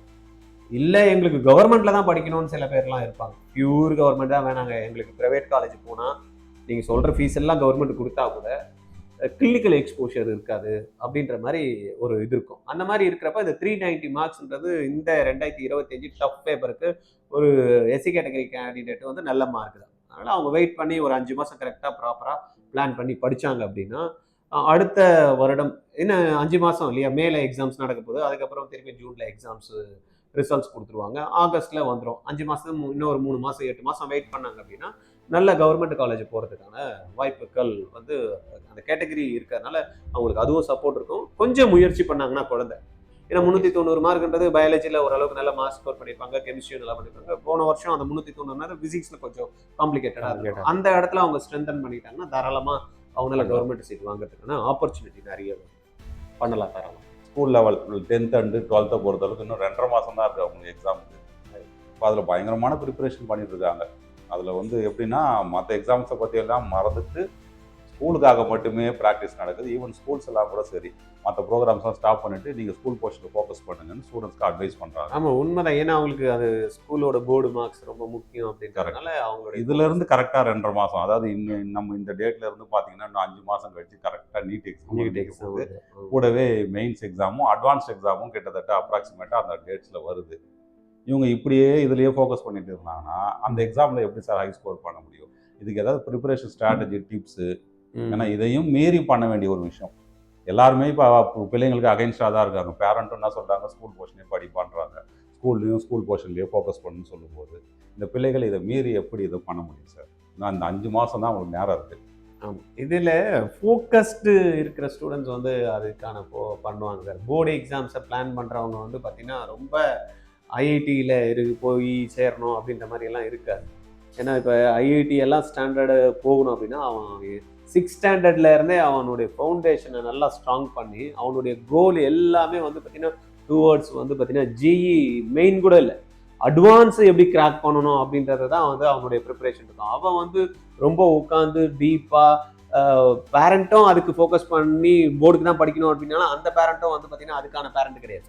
இல்லை எங்களுக்கு கவர்மெண்ட்டில் தான் படிக்கணும்னு சில பேர்லாம் இருப்பாங்க, பியூர் கவர்மெண்ட் தான் வேணாங்க, எங்களுக்கு ப்ரைவேட் காலேஜ் போனால் நீங்கள் சொல்கிற ஃபீஸ் எல்லாம் கவர்மெண்ட் கொடுத்தா கூட கிளினிக்கல் எக்ஸ்போஷர் இருக்காது அப்படின்ற மாதிரி ஒரு இது இருக்கும். அந்த மாதிரி இருக்கிறப்ப இந்த 390 மார்க்ஸ்ன்றது இந்த 2025 டஃப் பேப்பருக்கு ஒரு எஸ்சி கேட்டகரி கேண்டிடேட் வந்து நல்ல மார்க் தான். அதனால் அவங்க வெயிட் பண்ணி ஒரு 5 மாதம் கரெக்டாக ப்ராப்பராக பிளான் பண்ணி படித்தாங்க அப்படின்னா அடுத்த வருடம் இன்னும் 5 மாதம் இல்லையா, மேல எக்ஸாம்ஸ் நடக்க போகுது. அதுக்கப்புறம் திருப்பி ஜூனில் எக்ஸாம்ஸ் ரிசல்ட்ஸ் கொடுத்துருவாங்க. ஆகஸ்ட்டில் வந்துடும். 5 மாதம் இன்னும் ஒரு 3 மாதம் 8 மாதம் வெயிட் பண்ணாங்க அப்படின்னா நல்ல கவர்மெண்ட் காலேஜ் போகிறதுக்கான வாய்ப்புகள் வந்து அந்த கேட்டகரி இருக்கிறதுனால அவங்களுக்கு அதுவும் சப்போர்ட் இருக்கும். கொஞ்சம் முயற்சி பண்ணாங்கன்னா குழந்தை, ஏன்னா 390 மார்க்ன்றது பயாலஜியில் ஓரளவுக்கு நல்ல மார்க் ஸ்கோர் பண்ணியிருப்பாங்க, கெமிஸ்ட்ரி நல்லா பண்ணியிருப்பாங்க. போன வருஷம் அந்த 390 ஃபிசிக்ஸில் கொஞ்சம் காம்ப்ளிகேட்டடாக இருக்கும். அந்த இடத்துல அவங்க ஸ்ட்ரென்தன் பண்ணிட்டாங்கன்னா தாராளமாக அவங்களால கவர்மெண்ட் சீட் வாங்குறதுக்கான ஆப்பர்ச்சுனிட்டி நிறைய பண்ணலாம் தாராளம். School level 10th and 12th பொறுத்தளவுக்கு இன்னும் 2.5 மாதம் தான் இருக்குது அவங்களுக்கு எக்ஸாமுக்கு. இப்போ அதில் பயங்கரமான ப்ரிப்பரேஷன் பண்ணிட்டு இருக்காங்க. அதில் வந்து எப்படின்னா மற்ற எக்ஸாம்ஸை பற்றி எல்லாம் மறந்துட்டு ஸ்கூலுக்காக மட்டுமே ப்ராக்டிஸ் நடக்குது. ஈவன் ஸ்கூல்ஸ் எல்லாம் கூட சரி மற்ற ப்ரோக்ராம்ஸ்லாம் ஸ்டாப் பண்ணிட்டு நீங்கள் ஸ்கூல் போர்ஷனில் ஃபோக்கஸ் பண்ணுங்கன்னு ஸ்டூடெண்ட்ஸ்க்கு அட்வைஸ் பண்ணுறாங்க. ஆமாம், உண்மைதான். ஏன்னா அவங்களுக்கு அது ஸ்கூலோட போர்டு மார்க்ஸ் ரொம்ப முக்கியம் அப்படின்றதுனால அவங்களோட இதுலேருந்து கரெக்டாக 2.5 மாதம், அதாவது நம்ம இந்த டேட்ல இருந்து பார்த்தீங்கன்னா இன்னும் 5 மாதம் கழிச்சு கரெக்டாக நீட் எக்ஸாம் கூடவே மெயின்ஸ் எக்ஸாமும் அட்வான்ஸ் எக்ஸாமும் கிட்டத்தட்ட அப்ராக்சிமேட்டாக அந்த டேட்ஸில் வருது. இவங்க இப்படியே இதுலேயே ஃபோக்கஸ் பண்ணிட்டு இருந்தாங்கன்னா அந்த எக்ஸாமில் எப்படி சார் ஹை ஸ்கோர் பண்ண முடியும்? இதுக்கு ஏதாவது ப்ரிப்பரேஷன் ஸ்ட்ராட்டஜி டிப்ஸு, ஏன்னா இதையும் மீறி பண்ண வேண்டிய ஒரு விஷயம். எல்லாருமே இப்போ பிள்ளைங்களுக்கு அகைன்ஸ்டாக தான் இருக்காங்க. பேரண்ட்டும் என்ன சொல்கிறாங்க, ஸ்கூல் போர்ஷனே படிப்பான்றாங்க. ஸ்கூல் போர்ஷன்லேயே ஃபோக்கஸ் பண்ணுன்னு சொல்லும்போது இந்த பிள்ளைகள் இதை மீறி எப்படி இதை பண்ண முடியும் சார்? நான் அந்த 5 மாதம் தான் அவங்களுக்கு நேரம் இருக்குது. ஆமாம், இதில் ஃபோக்கஸ்டு இருக்கிற ஸ்டூடெண்ட்ஸ் வந்து அதுக்கான பண்ணுவாங்க சார். போர்டு எக்ஸாம்ஸை பிளான் பண்ணுறவங்க வந்து பார்த்திங்கன்னா ரொம்ப ஐஐடியில் போய் சேரணும் அப்படின்ற மாதிரி எல்லாம் இருக்காது. ஏன்னா இப்போ ஐஐடி எல்லாம் ஸ்டாண்டர்டு போகணும் அப்படின்னா அவன் 6th ஸ்டாண்டர்ட்ல இருந்தே அவனுடைய ஃபவுண்டேஷனை நல்லா ஸ்ட்ராங் பண்ணி அவனுடைய கோல் எல்லாமே வந்து பார்த்தீங்கன்னா டுவர்ட்ஸ் வந்து பார்த்தீங்கன்னா ஜிஇ மெயின் கூட இல்லை, அட்வான்ஸ் எப்படி கிராக் பண்ணணும் அப்படின்றது தான் வந்து அவனுடைய ப்ரிப்பரேஷன் இருக்கும். அவன் வந்து ரொம்ப உட்காந்து டீப்பாக பேரண்ட்டும் அதுக்கு ஃபோக்கஸ் பண்ணி போர்டுக்கு தான் படிக்கணும் அப்படின்னாலும் அந்த பேரண்ட்டும் வந்து பார்த்தீங்கன்னா அதுக்கான பேரண்ட் கிடையாது.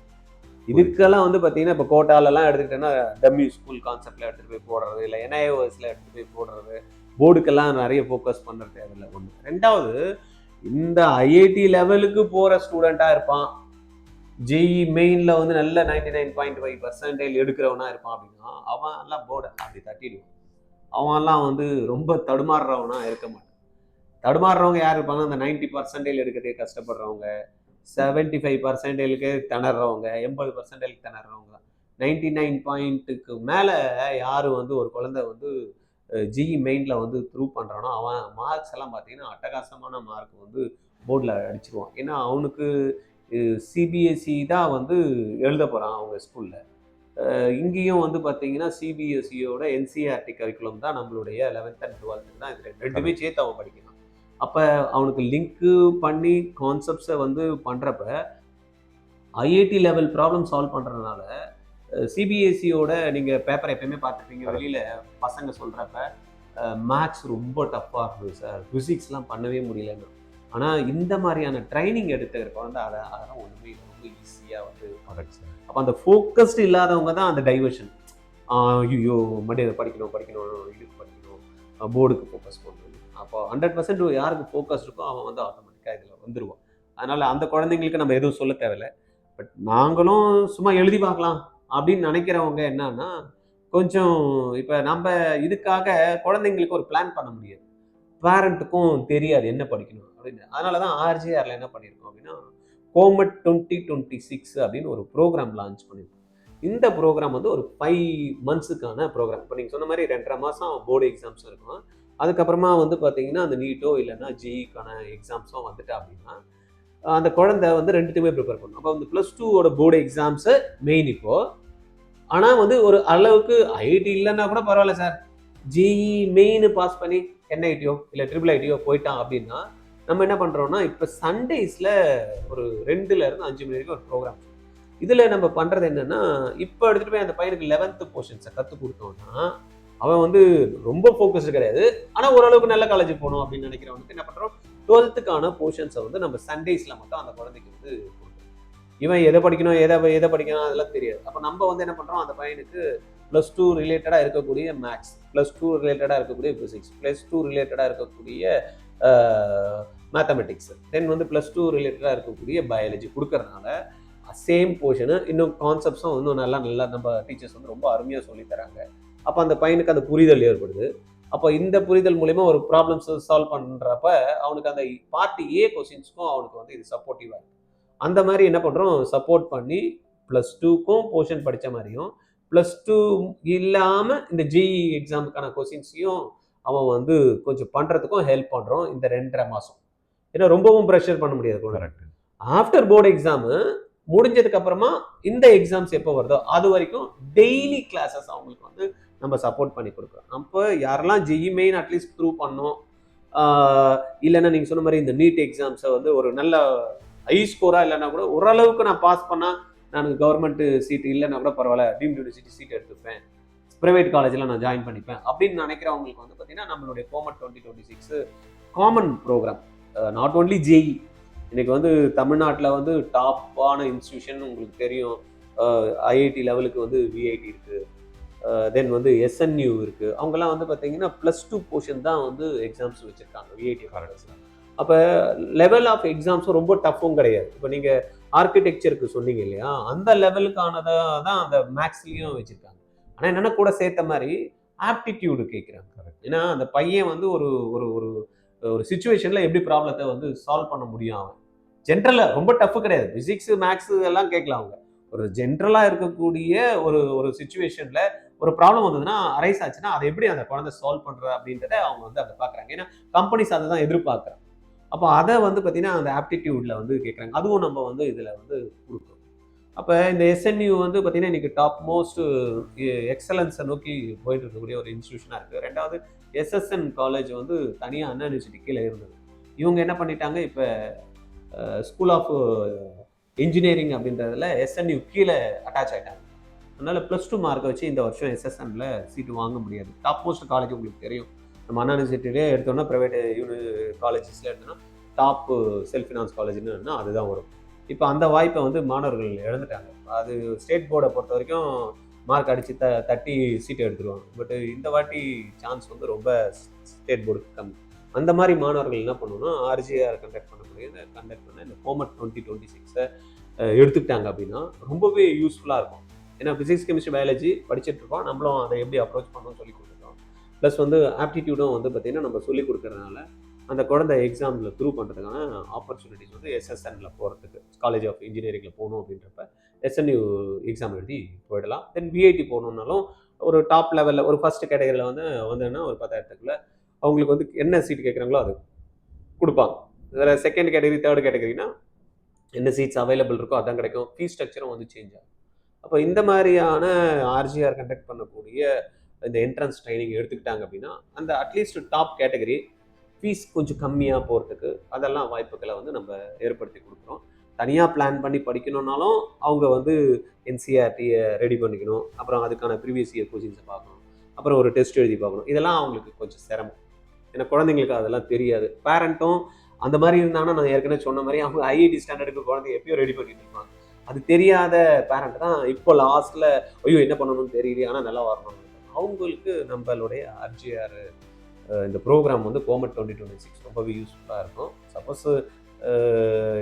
இதுக்கெல்லாம் வந்து பார்த்தீங்கன்னா இப்போ கோட்டாலெல்லாம் எடுத்துக்கிட்டேன்னா டம்மி ஸ்கூல் கான்செப்டில் எடுத்துகிட்டு போய் போடுறது, இல்லை என்ஐஓஎஸில் எடுத்துகிட்டு போய் போடுறது, போர்டுக்கெல்லாம் நிறைய ஃபோக்கஸ் பண்ணுறது தேவையில்லை. ஒன்று. ரெண்டாவது, இந்த ஐஐடி லெவலுக்கு போகிற ஸ்டூடெண்ட்டாக இருப்பான், ஜிஇ மெயினில் வந்து நல்ல 99.5% எடுக்கிறவனா இருப்பான் அப்படின்னா அவன் எல்லாம் போர்டை அப்படி தட்டிடுவான். அவன்லாம் வந்து ரொம்ப தடுமாறுறவனா இருக்க மாட்டான். தடுமாறுறவங்க யார் இருப்பாங்க? அந்த 90% எடுக்கிறதே கஷ்டப்படுறவங்க, 75%க்கு திணறவங்க, 80% திணறவங்க, 99 மேலே யார் வந்து ஒரு குழந்தை வந்து ஜிஇ மெயினில் வந்து த்ரூ பண்ணுறானோ அவன் மார்க்ஸ் எல்லாம் பார்த்தீங்கன்னா அட்டகாசமான மார்க் வந்து போர்டில் அடிச்சிருவான். ஏன்னா அவனுக்கு சிபிஎஸ்சி தான் வந்து எழுத போகிறான் அவங்க ஸ்கூலில். இங்கேயும் வந்து பார்த்தீங்கன்னா சிபிஎஸ்சியோட என்சிஆர்டி கரிக்குலம் தான் நம்மளுடைய 11th and 12th தான். இது ரெண்டுமே சேர்த்து அவன் படிக்கணும். அப்போ அவனுக்கு லிங்க்கு பண்ணி கான்செப்ட்ஸை வந்து பண்ணுறப்ப ஐஐடி லெவல் ப்ராப்ளம் சால்வ் பண்ணுறதுனால சிபிஎஸ்சியோட நீங்கள் பேப்பரை எப்பயுமே பார்த்துருப்பீங்க, வெளியில் பசங்க சொல்கிறப்ப மேக்ஸ் ரொம்ப டஃப்பாக இருந்தது சார், ஃபிசிக்ஸ்லாம் பண்ணவே முடியலன்னு. ஆனால் இந்த மாதிரியான ட்ரைனிங் எடுத்துக்கிற குழந்தை அதெல்லாம் ஒன்றுமே ரொம்ப ஈஸியாக வந்து கரெக்ட் சார். அப்போ அந்த ஃபோக்கஸ்டு இல்லாதவங்க தான் அந்த டைவர்ஷன், ஐயோ மறுபடியும் அதை படிக்கணும் இதுக்கு படிக்கணும், போர்டுக்கு ஃபோக்கஸ் பண்ணணும். அப்போ 100% யாருக்கு ஃபோக்கஸ் இருக்கோ அவன் வந்து ஆட்டோமேட்டிக்காக இதில் வந்துடுவான். அதனால் அந்த குழந்தைங்களுக்கு நம்ம எதுவும் சொல்ல தேவையில்லை. பட் நாங்களும் சும்மா எழுதி பார்க்கலாம் அப்படின்னு நினைக்கிறவங்க என்னன்னா, கொஞ்சம் இப்போ நம்ம இதுக்காக குழந்தைங்களுக்கு ஒரு பிளான் பண்ண முடியாது, பேரண்ட்டுக்கும் தெரியாது என்ன படிக்கணும் அப்படின்னு. அதனால தான் ஆர்ஜிஆரில் என்ன பண்ணியிருக்கோம் அப்படின்னா கோமெட் 2026 அப்படின்னு ஒரு ப்ரோக்ராம் லான்ச் பண்ணியிருக்கோம். இந்த ப்ரோக்ராம் வந்து ஒரு 5 monthsக்கான ப்ரோக்ராம். இப்போ நீங்கள் சொன்ன மாதிரி 2.5 மாதம் போர்டு எக்ஸாம்ஸ் இருக்கும். அதுக்கப்புறமா வந்து பார்த்தீங்கன்னா அந்த நீட்டோ இல்லைன்னா ஜிஇக்கான எக்ஸாம்ஸும் வந்துட்டா அப்படின்னா அந்த குழந்தை வந்து ரெண்டுத்துக்குமே ப்ரிப்பேர் பண்ணணும். அப்போ வந்து +2 போர்டு எக்ஸாம்ஸு மெயின் இப்போது. ஆனால் வந்து ஒரு அளவுக்கு ஐஐடி இல்லைன்னா கூட பரவாயில்ல சார், ஜிஇ மெயின் பாஸ் பண்ணி என்ஐடியோ இல்லை IIITயோ போயிட்டான் அப்படின்னா நம்ம என்ன பண்ணுறோம்னா இப்போ சண்டேஸில் ஒரு 2லேருந்து 5 மணி வரைக்கும் ஒரு ப்ரோக்ராம். இதில் நம்ம பண்ணுறது என்னென்னா, இப்போ எடுத்துகிட்டு போய் அந்த பையனுக்கு 11th போர்ஷன்ஸை கற்றுக் கொடுத்தோம்னா அவன் வந்து ரொம்ப ஃபோக்கஸ்டு கிடையாது, ஆனால் ஓரளவுக்கு நல்ல காலேஜ் போகணும் அப்படின்னு நினைக்கிறவனுக்கு என்ன பண்ணுறோம், 12th போர்ஷன்ஸை வந்து நம்ம சண்டேஸில் மட்டும் அந்த குழந்தைக்கு வந்து கொடுக்குறோம். இவன் எதை படிக்கணும் எதை படிக்கணும் அதெல்லாம் தெரியாது. அப்போ நம்ம வந்து என்ன பண்ணுறோம், அந்த பையனுக்கு +2 ரிலேட்டடாக இருக்கக்கூடிய மேக்ஸ், +2 ரிலேட்டடாக இருக்கக்கூடிய ஃபிசிக்ஸ், +2 ரிலேட்டடாக இருக்கக்கூடிய மேத்தமெட்டிக்ஸ், தென் வந்து +2 ரிலேட்டடாக இருக்கக்கூடிய பயாலஜி கொடுக்கறதுனால சேம் போர்ஷனு இன்னும் கான்செப்ட்ஸும் இன்னும் நல்லா நம்ம டீச்சர்ஸ் வந்து ரொம்ப அருமையாக சொல்லி தராங்க. அப்போ அந்த பையனுக்கு அந்த புரிதல் ஏற்படுது. அப்போ இந்த புரிதல் மூலயமா ஒரு ப்ராப்ளம்ஸ் சால்வ் பண்ணுறப்ப அவனுக்கு அந்த பார்ட் ஏ கொஸ்டின்ஸ்க்கும் அவனுக்கு வந்து இது சப்போர்ட்டிவாக இருக்குது. அந்த மாதிரி என்ன பண்ணுறோம், சப்போர்ட் பண்ணி +2க்கும் போர்ஷன் படித்த மாதிரியும் +2 இல்லாமல் இந்த ஜேஇ எக்ஸாமுக்கான கொஸ்டின்ஸையும் அவன் வந்து கொஞ்சம் பண்ணுறதுக்கும் ஹெல்ப் பண்ணுறோம் இந்த 2.5 மாதம். ஏன்னா ரொம்பவும் ப்ரெஷர் பண்ண முடியாது. ஆஃப்டர் போர்டு எக்ஸாமு முடிஞ்சதுக்கு அப்புறமா இந்த எக்ஸாம்ஸ் எப்போ வருதோ அது வரைக்கும் டெய்லி கிளாஸஸ் அவங்களுக்கு வந்து நம்ம சப்போர்ட் பண்ணி கொடுக்குறோம். அப்போ யாரெல்லாம் ஜெஇ மெயின் அட்லீஸ்ட் த்ரூ பண்ணோம், இல்லைன்னா நீங்கள் சொன்ன மாதிரி இந்த நீட் எக்ஸாம்ஸை வந்து ஒரு நல்ல ஹை ஸ்கோராக இல்லைன்னா கூட ஓரளவுக்கு நான் பாஸ் பண்ணால் நான் கவர்மெண்ட் சீட் இல்லைன்னா கூட பரவாயில்ல, டீம்டு யூனிவர்சிட்டி சீட் எடுத்துப்பேன், ப்ரைவேட் காலேஜில் நான் ஜாயின் பண்ணிப்பேன் அப்படின்னு நினைக்கிறவங்களுக்கு வந்து பார்த்தீங்கன்னா நம்மளுடைய கோமட் 2026 common program, not only JEE. இன்னைக்கு வந்து தமிழ்நாட்டில் வந்து டாப்பான இன்ஸ்டியூஷன் உங்களுக்கு தெரியும். ஐஐடி லெவலுக்கு வந்து விஐடி இருக்குது, தென் வந்து எஸ்என்யூ இருக்குது. அவங்கெல்லாம் வந்து பார்த்தீங்கன்னா +2 போர்ஷன் தான் வந்து எக்ஸாம்ஸ் வச்சுருக்காங்க விஐடி காலேஜஸில். அப்போ லெவல் ஆஃப் எக்ஸாம்ஸும் ரொம்ப டஃப்பும் கிடையாது. இப்போ நீங்கள் ஆர்கிடெக்சருக்கு சொன்னீங்க இல்லையா, அந்த லெவலுக்கானதாக தான் அந்த மேக்ஸ்லேயும் வச்சுருக்காங்க. ஆனால் என்னென்னா கூட சேர்த்த மாதிரி ஆப்டிடியூடு கேட்குறாங்க. ஏன்னா அந்த பையன் வந்து ஒரு ஒரு ஒரு ஒரு சுச்சுவேஷனில் எப்படி ப்ராப்ளத்தை வந்து சால்வ் பண்ண முடியும். அவன் ஜென்ரலாக ரொம்ப டஃப்பு கிடையாது, ஃபிசிக்ஸ் மேக்ஸ் எல்லாம் கேட்கலாம். அவங்க ஒரு ஜென்ரலாக இருக்கக்கூடிய ஒரு சுச்சுவேஷனில் ஒரு ப்ராப்ளம் வந்ததுன்னா அரைஸ் ஆச்சுன்னா அதை எப்படி அந்த குழந்தை சால்வ் பண்ணுற அப்படின்றத அவங்க வந்து அதை பார்க்குறாங்க. ஏன்னா கம்பெனிஸ் அதை தான் எதிர்பார்க்குறாங்க. அப்போ அதை வந்து பார்த்தீங்கன்னா அந்த ஆப்டிடியூடில் வந்து கேட்குறாங்க. அதுவும் நம்ம வந்து இதில் வந்து கொடுக்குறோம். அப்போ இந்த எஸ்என்யூ வந்து பார்த்தீங்கன்னா இன்றைக்கி டாப் மோஸ்ட் எக்ஸலன்ஸை நோக்கி போயிட்டு இருக்கக்கூடிய ஒரு இன்ஸ்டியூஷனாக இருக்குது. ரெண்டாவது எஸ்எஸ்என் காலேஜ் வந்து தனியாக அண்ணா யூனிவர்சிட்டி கீழே இருந்தது. இவங்க என்ன பண்ணிட்டாங்க, இப்போ ஸ்கூல் ஆஃப் இன்ஜினியரிங் அப்படின்றதுல எஸ்என்யூ கீழே அட்டாச் ஆகிட்டாங்க. அதனால் +2 மார்க்கை வச்சு இந்த வருஷம் எஸ்எஸ்என்ல சீட்டு வாங்க முடியாது. டாப் மோஸ்ட் காலேஜ் உங்களுக்கு தெரியும், நம்ம அண்ணா யூனிவர்சிட்டிலே எடுத்தோம்னா ப்ரைவேட் காலேஜஸில் எடுத்தோம்னா டாப் செல்ஃப் ஃபினான்ஸ் காலேஜ்னு அதுதான் வரும். இப்போ அந்த வாய்ப்பை வந்து மாணவர்கள் இழந்துட்டாங்க. அது ஸ்டேட் போர்டை பொறுத்த வரைக்கும் மார்க் அடித்து தட்டி சீட்டை எடுத்துருவாங்க. பட் இந்த வாட்டி சான்ஸ் வந்து ரொம்ப ஸ்டேட் போர்டுக்கு கம்மி. அந்த மாதிரி மாணவர்கள் என்ன பண்ணணும்னா ஆர்ஜிஆர் கண்டக்ட் பண்ண இந்த கோமட் 2026 எடுத்துக்கிட்டாங்க அப்படின்னா ரொம்பவே யூஸ்ஃபுல்லாக இருக்கும். ஏன்னா ஃபிசிக்ஸ் கெமிஸ்ட்ரி பயாலஜி படிச்சுட்டு இருக்கோம், நம்மளும் அதை எப்படி அப்ரோச் பண்ணணும்னு சொல்லி கொடுத்துருக்கோம். ப்ளஸ் வந்து ஆப்டிடியூடும் வந்து பார்த்திங்கன்னா நம்ம சொல்லி கொடுக்கறதுனால அந்த குழந்தை எக்ஸாமில் த்ரூ பண்ணுறதுக்கான ஆப்பர்ச்சுனிட்டிஸ் வந்து எஸ்எஸ்என்ல போகிறதுக்கு, காலேஜ் ஆஃப் இன்ஜினியரிங்கில் போகணும் அப்படின்றப்ப எஸ்என்யூ எக்ஸாம் எழுதி போயிடலாம். தென் விஐடி போகணுன்னாலும் ஒரு டாப் லெவலில் ஒரு ஃபஸ்ட் கேட்டகரியில் வந்தேன்னா ஒரு 10,000க்குள்ள அவங்களுக்கு வந்து என்ன சீட் கேட்குறாங்களோ அது கொடுப்பாங்க. இதில் செகண்ட் கேட்டகரி தேர்ட் கேட்டகரினா என்ன சீட்ஸ் அவைலபிள் இருக்கோ அதான் கிடைக்கும். ஃபீஸ் ஸ்ட்ரக்சரும் வந்து சேஞ்ச் ஆகும். அப்போ இந்த மாதிரியான ஆர்ஜிஆர் கண்டக்ட் பண்ணக்கூடிய இந்த என்ட்ரன்ஸ் ட்ரைனிங் எடுத்துக்கிட்டாங்க அப்படின்னா அந்த அட்லீஸ்ட் டாப் கேட்டகரி ஃபீஸ் கொஞ்சம் கம்மியாக போகிறதுக்கு அதெல்லாம் வாய்ப்புகளை வந்து நம்ம ஏற்படுத்தி கொடுக்குறோம். தனியாக பிளான் பண்ணி படிக்கணுன்னாலும் அவங்க வந்து என்சிஆர்டியை ரெடி பண்ணிக்கணும், அப்புறம் அதுக்கான ப்ரீவியஸ் இயர் கொஸ்டின்ஸை பார்க்கணும், அப்புறம் ஒரு டெஸ்ட் எழுதி பார்க்கணும். இதெல்லாம் அவங்களுக்கு கொஞ்சம் சிரமம். ஏன்னா குழந்தைங்களுக்கு அதெல்லாம் தெரியாது. பேரண்ட்டும் அந்த மாதிரி இருந்தாங்கன்னா நான் ஏற்கனவே சொன்ன மாதிரி அவங்க ஐஐடி ஸ்டாண்டர்டுக்கு குழந்தைங்க எப்பயும் ரெடி பண்ணிட்டு இருப்பாங்க. அது தெரியாத பேரண்ட் தான் இப்போ லாஸ்ட்டில் ஐயோ என்ன பண்ணணும்னு தெரியல ஆனால் நல்லா வரணும். அவங்களுக்கு நம்மளுடைய ஆர்ஜிஆர் இந்த ப்ரோக்ராம் வந்து கோமட் 2026 ரொம்பவே யூஸ்ஃபுல்லாக இருக்கும். சப்போஸ்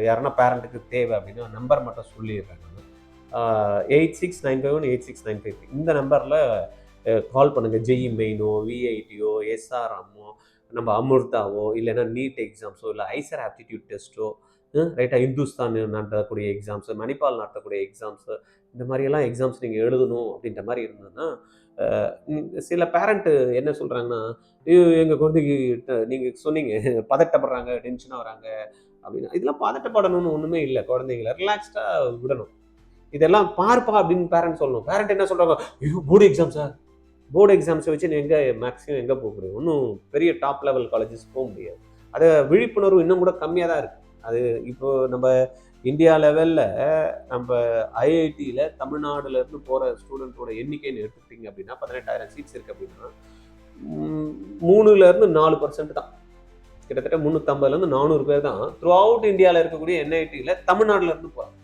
யாருன்னா பேரண்ட்டுக்கு தேவை அப்படின்னா நம்பர் மட்டும் சொல்லிடுறேன் நான். 8695186953 இந்த நம்பரில் கால் பண்ணுங்கள். ஜெஇ மெயினோ விஐடியோ எஸ்ஆர்எம்மோ நம்ம அமிர்தாவோ இல்லைன்னா நீட் எக்ஸாம்ஸோ இல்லை ஐசர் ஆப்டிடியூட் டெஸ்ட்டோ ரைட்டாக இந்துஸ்தான் நடத்தக்கூடிய எக்ஸாம்ஸு, மணிப்பால் நடத்தக்கூடிய எக்ஸாம்ஸு, இந்த மாதிரியெல்லாம் எக்ஸாம்ஸ் நீங்கள் எழுதணும் அப்படின்ற மாதிரி இருந்ததுன்னா சில பேரண்ட்டு என்ன சொல்கிறாங்கன்னா எங்கள் குழந்தைக்கு நீங்கள் சொன்னீங்க பதட்டப்படுறாங்க, டென்ஷனாக வராங்க அப்படின்னா. இதெல்லாம் பதட்டப்படணும்னு ஒன்றுமே இல்லை. குழந்தைங்கள ரிலாக்ஸ்டாக விடணும். இதெல்லாம் பார்ப்பா அப்படின்னு பேரண்ட் சொல்லணும். பேரண்ட் என்ன சொல்கிறாங்க, ஐயோ போர்டு எக்ஸாம்ஸா, போர்டு எக்ஸாம்ஸை வச்சு எங்கே மேக்ஸிமம் எங்கே போக முடியும், ஒன்றும் பெரிய டாப் லெவல் காலேஜஸ் போக முடியாது. அதை விழிப்புணர்வு இன்னும் கூட கம்மியாக தான் இருக்குது. அது இப்போ நம்ம இந்தியா லெவலில் நம்ம ஐஐடியில் தமிழ்நாடுலேருந்து போகிற ஸ்டூடெண்ட்டோட எண்ணிக்கைன்னு எடுத்துக்கிட்டிங்க அப்படின்னா 18,000 சீட்ஸ் இருக்குது அப்படின்னா 3-4% தான், கிட்டத்தட்ட 350 400 பேர் தான் த்ரூ அவுட் இந்தியாவில் இருக்கக்கூடிய என்ஐடியில் தமிழ்நாட்டிலேருந்து போகிறாங்க.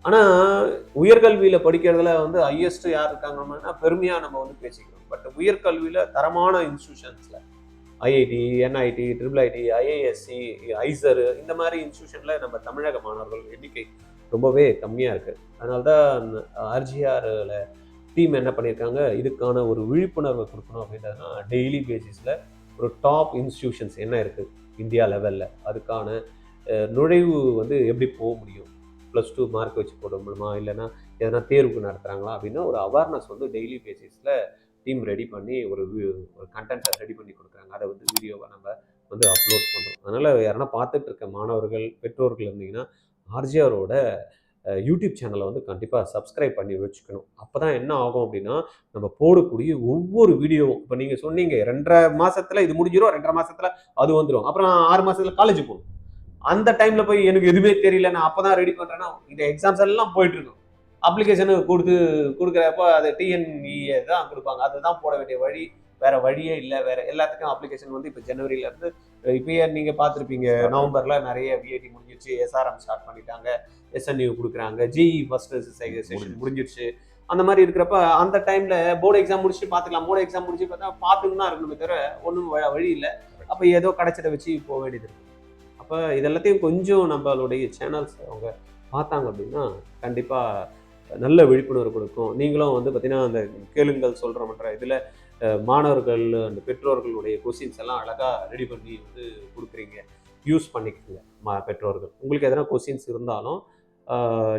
ஆனால் உயர்கல்வியில் படிக்கிறதுல வந்து ஹையஸ்ட் யார் இருக்காங்கன்னா பெருமையாக நம்ம வந்து பேசிக்கிறோம். பட் உயர்கல்வியில் தரமான இன்ஸ்டியூஷன்ஸில் IIT, NIT, triple IT, IISc, IISER இந்த மாதிரி இன்ஸ்டியூஷனில் நம்ம தமிழக மாணவர்கள் எண்ணிக்கை ரொம்பவே கம்மியாக இருக்குது. அதனால தான் ஆர்ஜிஆரில் டீம் என்ன பண்ணியிருக்காங்க, இதுக்கான ஒரு விழிப்புணர்வை கொடுக்கணும் அப்படின்றதுனா டெய்லி பேசிஸில் ஒரு டாப் இன்ஸ்டிடியூஷன்ஸ் என்ன இருக்குது இந்தியா லெவலில், அதுக்கான நுழைவு வந்து எப்படி போக முடியும், +2 மார்க் வச்சு போட முடியுமா, இல்லைன்னா எதனா தேர்வுக்கு நடத்துகிறாங்களா அப்படின்னா ஒரு அவேர்னஸ் வந்து டெய்லி பேசிஸில் டீம் ரெடி பண்ணி ஒரு கண்டென்ட்டை ரெடி பண்ணி கொடுக்குறாங்க. அதை வந்து வீடியோவை நம்ம வந்து அப்லோட் பண்ணுறோம். அதனால் யாருன்னா பார்த்துட்டு இருக்க மாணவர்கள், பெற்றோர்கள் இருந்தீங்கன்னா ஆர்ஜிஆரோட யூடியூப் சேனலை வந்து கண்டிப்பாக சப்ஸ்கிரைப் பண்ணி வச்சுக்கணும். அப்போ தான் என்ன ஆகும் அப்படின்னா, நம்ம போடக்கூடிய ஒவ்வொரு வீடியோவும், இப்போ நீங்கள் சொன்னீங்க 2.5 மாதத்தில் இது முடிஞ்சிடும், 2.5 மாதத்தில் அது வந்துடும், அப்புறம் 6 மாதத்தில் காலேஜ் போகணும். அந்த டைமில் போய் எனக்கு எதுவுமே தெரியல, நான் அப்போ தான் ரெடி பண்ணுறேன்னா இந்த எக்ஸாம்ஸ் எல்லாம் போயிட்டுருக்கும். அப்ளிகேஷனு கொடுக்குறப்போ அது டிஎன்இஏ தான் கொடுப்பாங்க. அதுதான் போட வேண்டிய வழி, வேறு வழியே இல்லை. வேறு எல்லாத்துக்கும் அப்ளிகேஷன் வந்து இப்போ ஜனவரியிலேருந்து இப்போயே நீங்கள் பார்த்துருப்பீங்க, நவம்பரில் நிறைய விஐடி முடிஞ்சிருச்சு, எஸ்ஆர்எம் ஸ்டார்ட் பண்ணிட்டாங்க, எஸ்என்யூ கொடுக்குறாங்க, ஜிஇ ஃபர்ஸ்ட் செஷன் முடிஞ்சிருச்சு. அந்த மாதிரி இருக்கிறப்ப அந்த டைமில் போர்டு எக்ஸாம் முடிச்சுட்டு பார்த்துக்கலாம். போர்டு எக்ஸாம் முடிச்சு பார்த்தா பார்த்துன்னு தான் இருக்கணுமே தவிர ஒன்றும் வழி இல்லை. அப்போ ஏதோ கிடைச்சதை வச்சு போக வேண்டியது இருக்குது. அப்போ இதெல்லாத்தையும் கொஞ்சம் நம்மளுடைய சேனல்ஸ் அவங்க பார்த்தாங்க அப்படின்னா கண்டிப்பாக நல்ல விழிப்புணர்வு கொடுக்கும். நீங்களும் வந்து பார்த்தீங்கன்னா அந்த கேளுங்கள் சொல்கிறோம்ன்ற இதில் மாணவர்கள் அந்த பெற்றோர்களுடைய கொஸ்டின்ஸ் எல்லாம் அழகாக ரெடி பண்ணி வந்து கொடுக்குறீங்க, யூஸ் பண்ணிக்கோங்க. பெற்றோர்கள் உங்களுக்கு எதனா கொஸ்டின்ஸ் இருந்தாலும்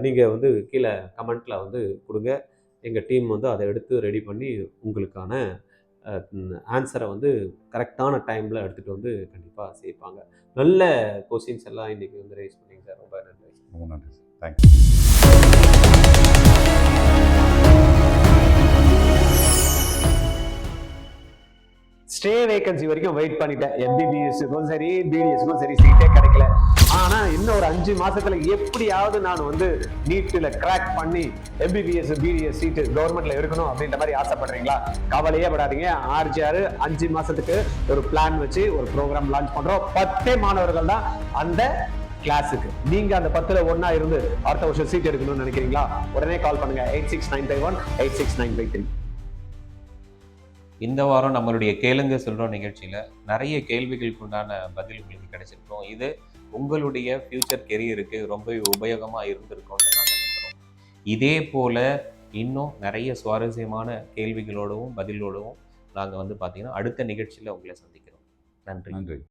நீங்கள் வந்து கீழே கமெண்ட்டில் வந்து கொடுங்க. எங்கள் டீம் வந்து அதை எடுத்து ரெடி பண்ணி உங்களுக்கான ஆன்சரை வந்து கரெக்டான டைமில் எடுத்துகிட்டு வந்து கண்டிப்பாக சேர்ப்பாங்க. நல்ல கொஸ்டின்ஸ் எல்லாம் இன்றைக்கி வந்து ரைஸ் பண்ணிங்க சார். ரொம்ப நன்றி. ரொம்ப நன்றி சார். தேங்க்யூ. ஸ்டே வேகன்சி வரைக்கும் வெயிட் பண்ணிட்டேன். எம்பிபிஎஸ்க்கும் சரி, பிடிஎஸ்க்கும் சரி சீட்டே கிடைக்கல. ஆனா இன்னும் ஒரு 5 மாசத்துல எப்படியாவது நான் வந்து நீட்ல கிராக் பண்ணி எம்பிபிஎஸ் பிடிஎஸ் சீட்டு கவர்மெண்ட்ல இருக்கணும் அப்படின்ற மாதிரி ஆசைப்படுறீங்களா? கவலையே படாதீங்க. ஆர்ஜிஆர் 5 மாசத்துக்கு ஒரு பிளான் வச்சு ஒரு ப்ரோக்ராம் லான்ச் பண்றோம். 10 மாணவர்கள் தான் அந்த கிளாஸுக்கு. நீங்க அந்த 10ல ஒன்னா இருந்து அடுத்த வருஷம் சீட் எடுக்கணும்னு நினைக்கிறீங்களா? உடனே கால் பண்ணுங்க 869518 86953. இந்த வாரம் நம்மளுடைய கேளுங்க சொல்கிறோம் நிகழ்ச்சியில் நிறைய கேள்விகளுக்கு உண்டான பதில் உங்களுக்கு கிடைச்சிருக்கோம். இது உங்களுடைய ஃப்யூச்சர் கெரியருக்கு ரொம்ப உபயோகமாக இருந்திருக்கும்னு நாங்கள் நம்புகிறோம். இதே போல் இன்னும் நிறைய சுவாரஸ்யமான கேள்விகளோடவும் பதிலோடவும் நாங்கள் வந்து பார்த்திங்கன்னா அடுத்த நிகழ்ச்சியில் உங்களை சந்திக்கிறோம். நன்றி.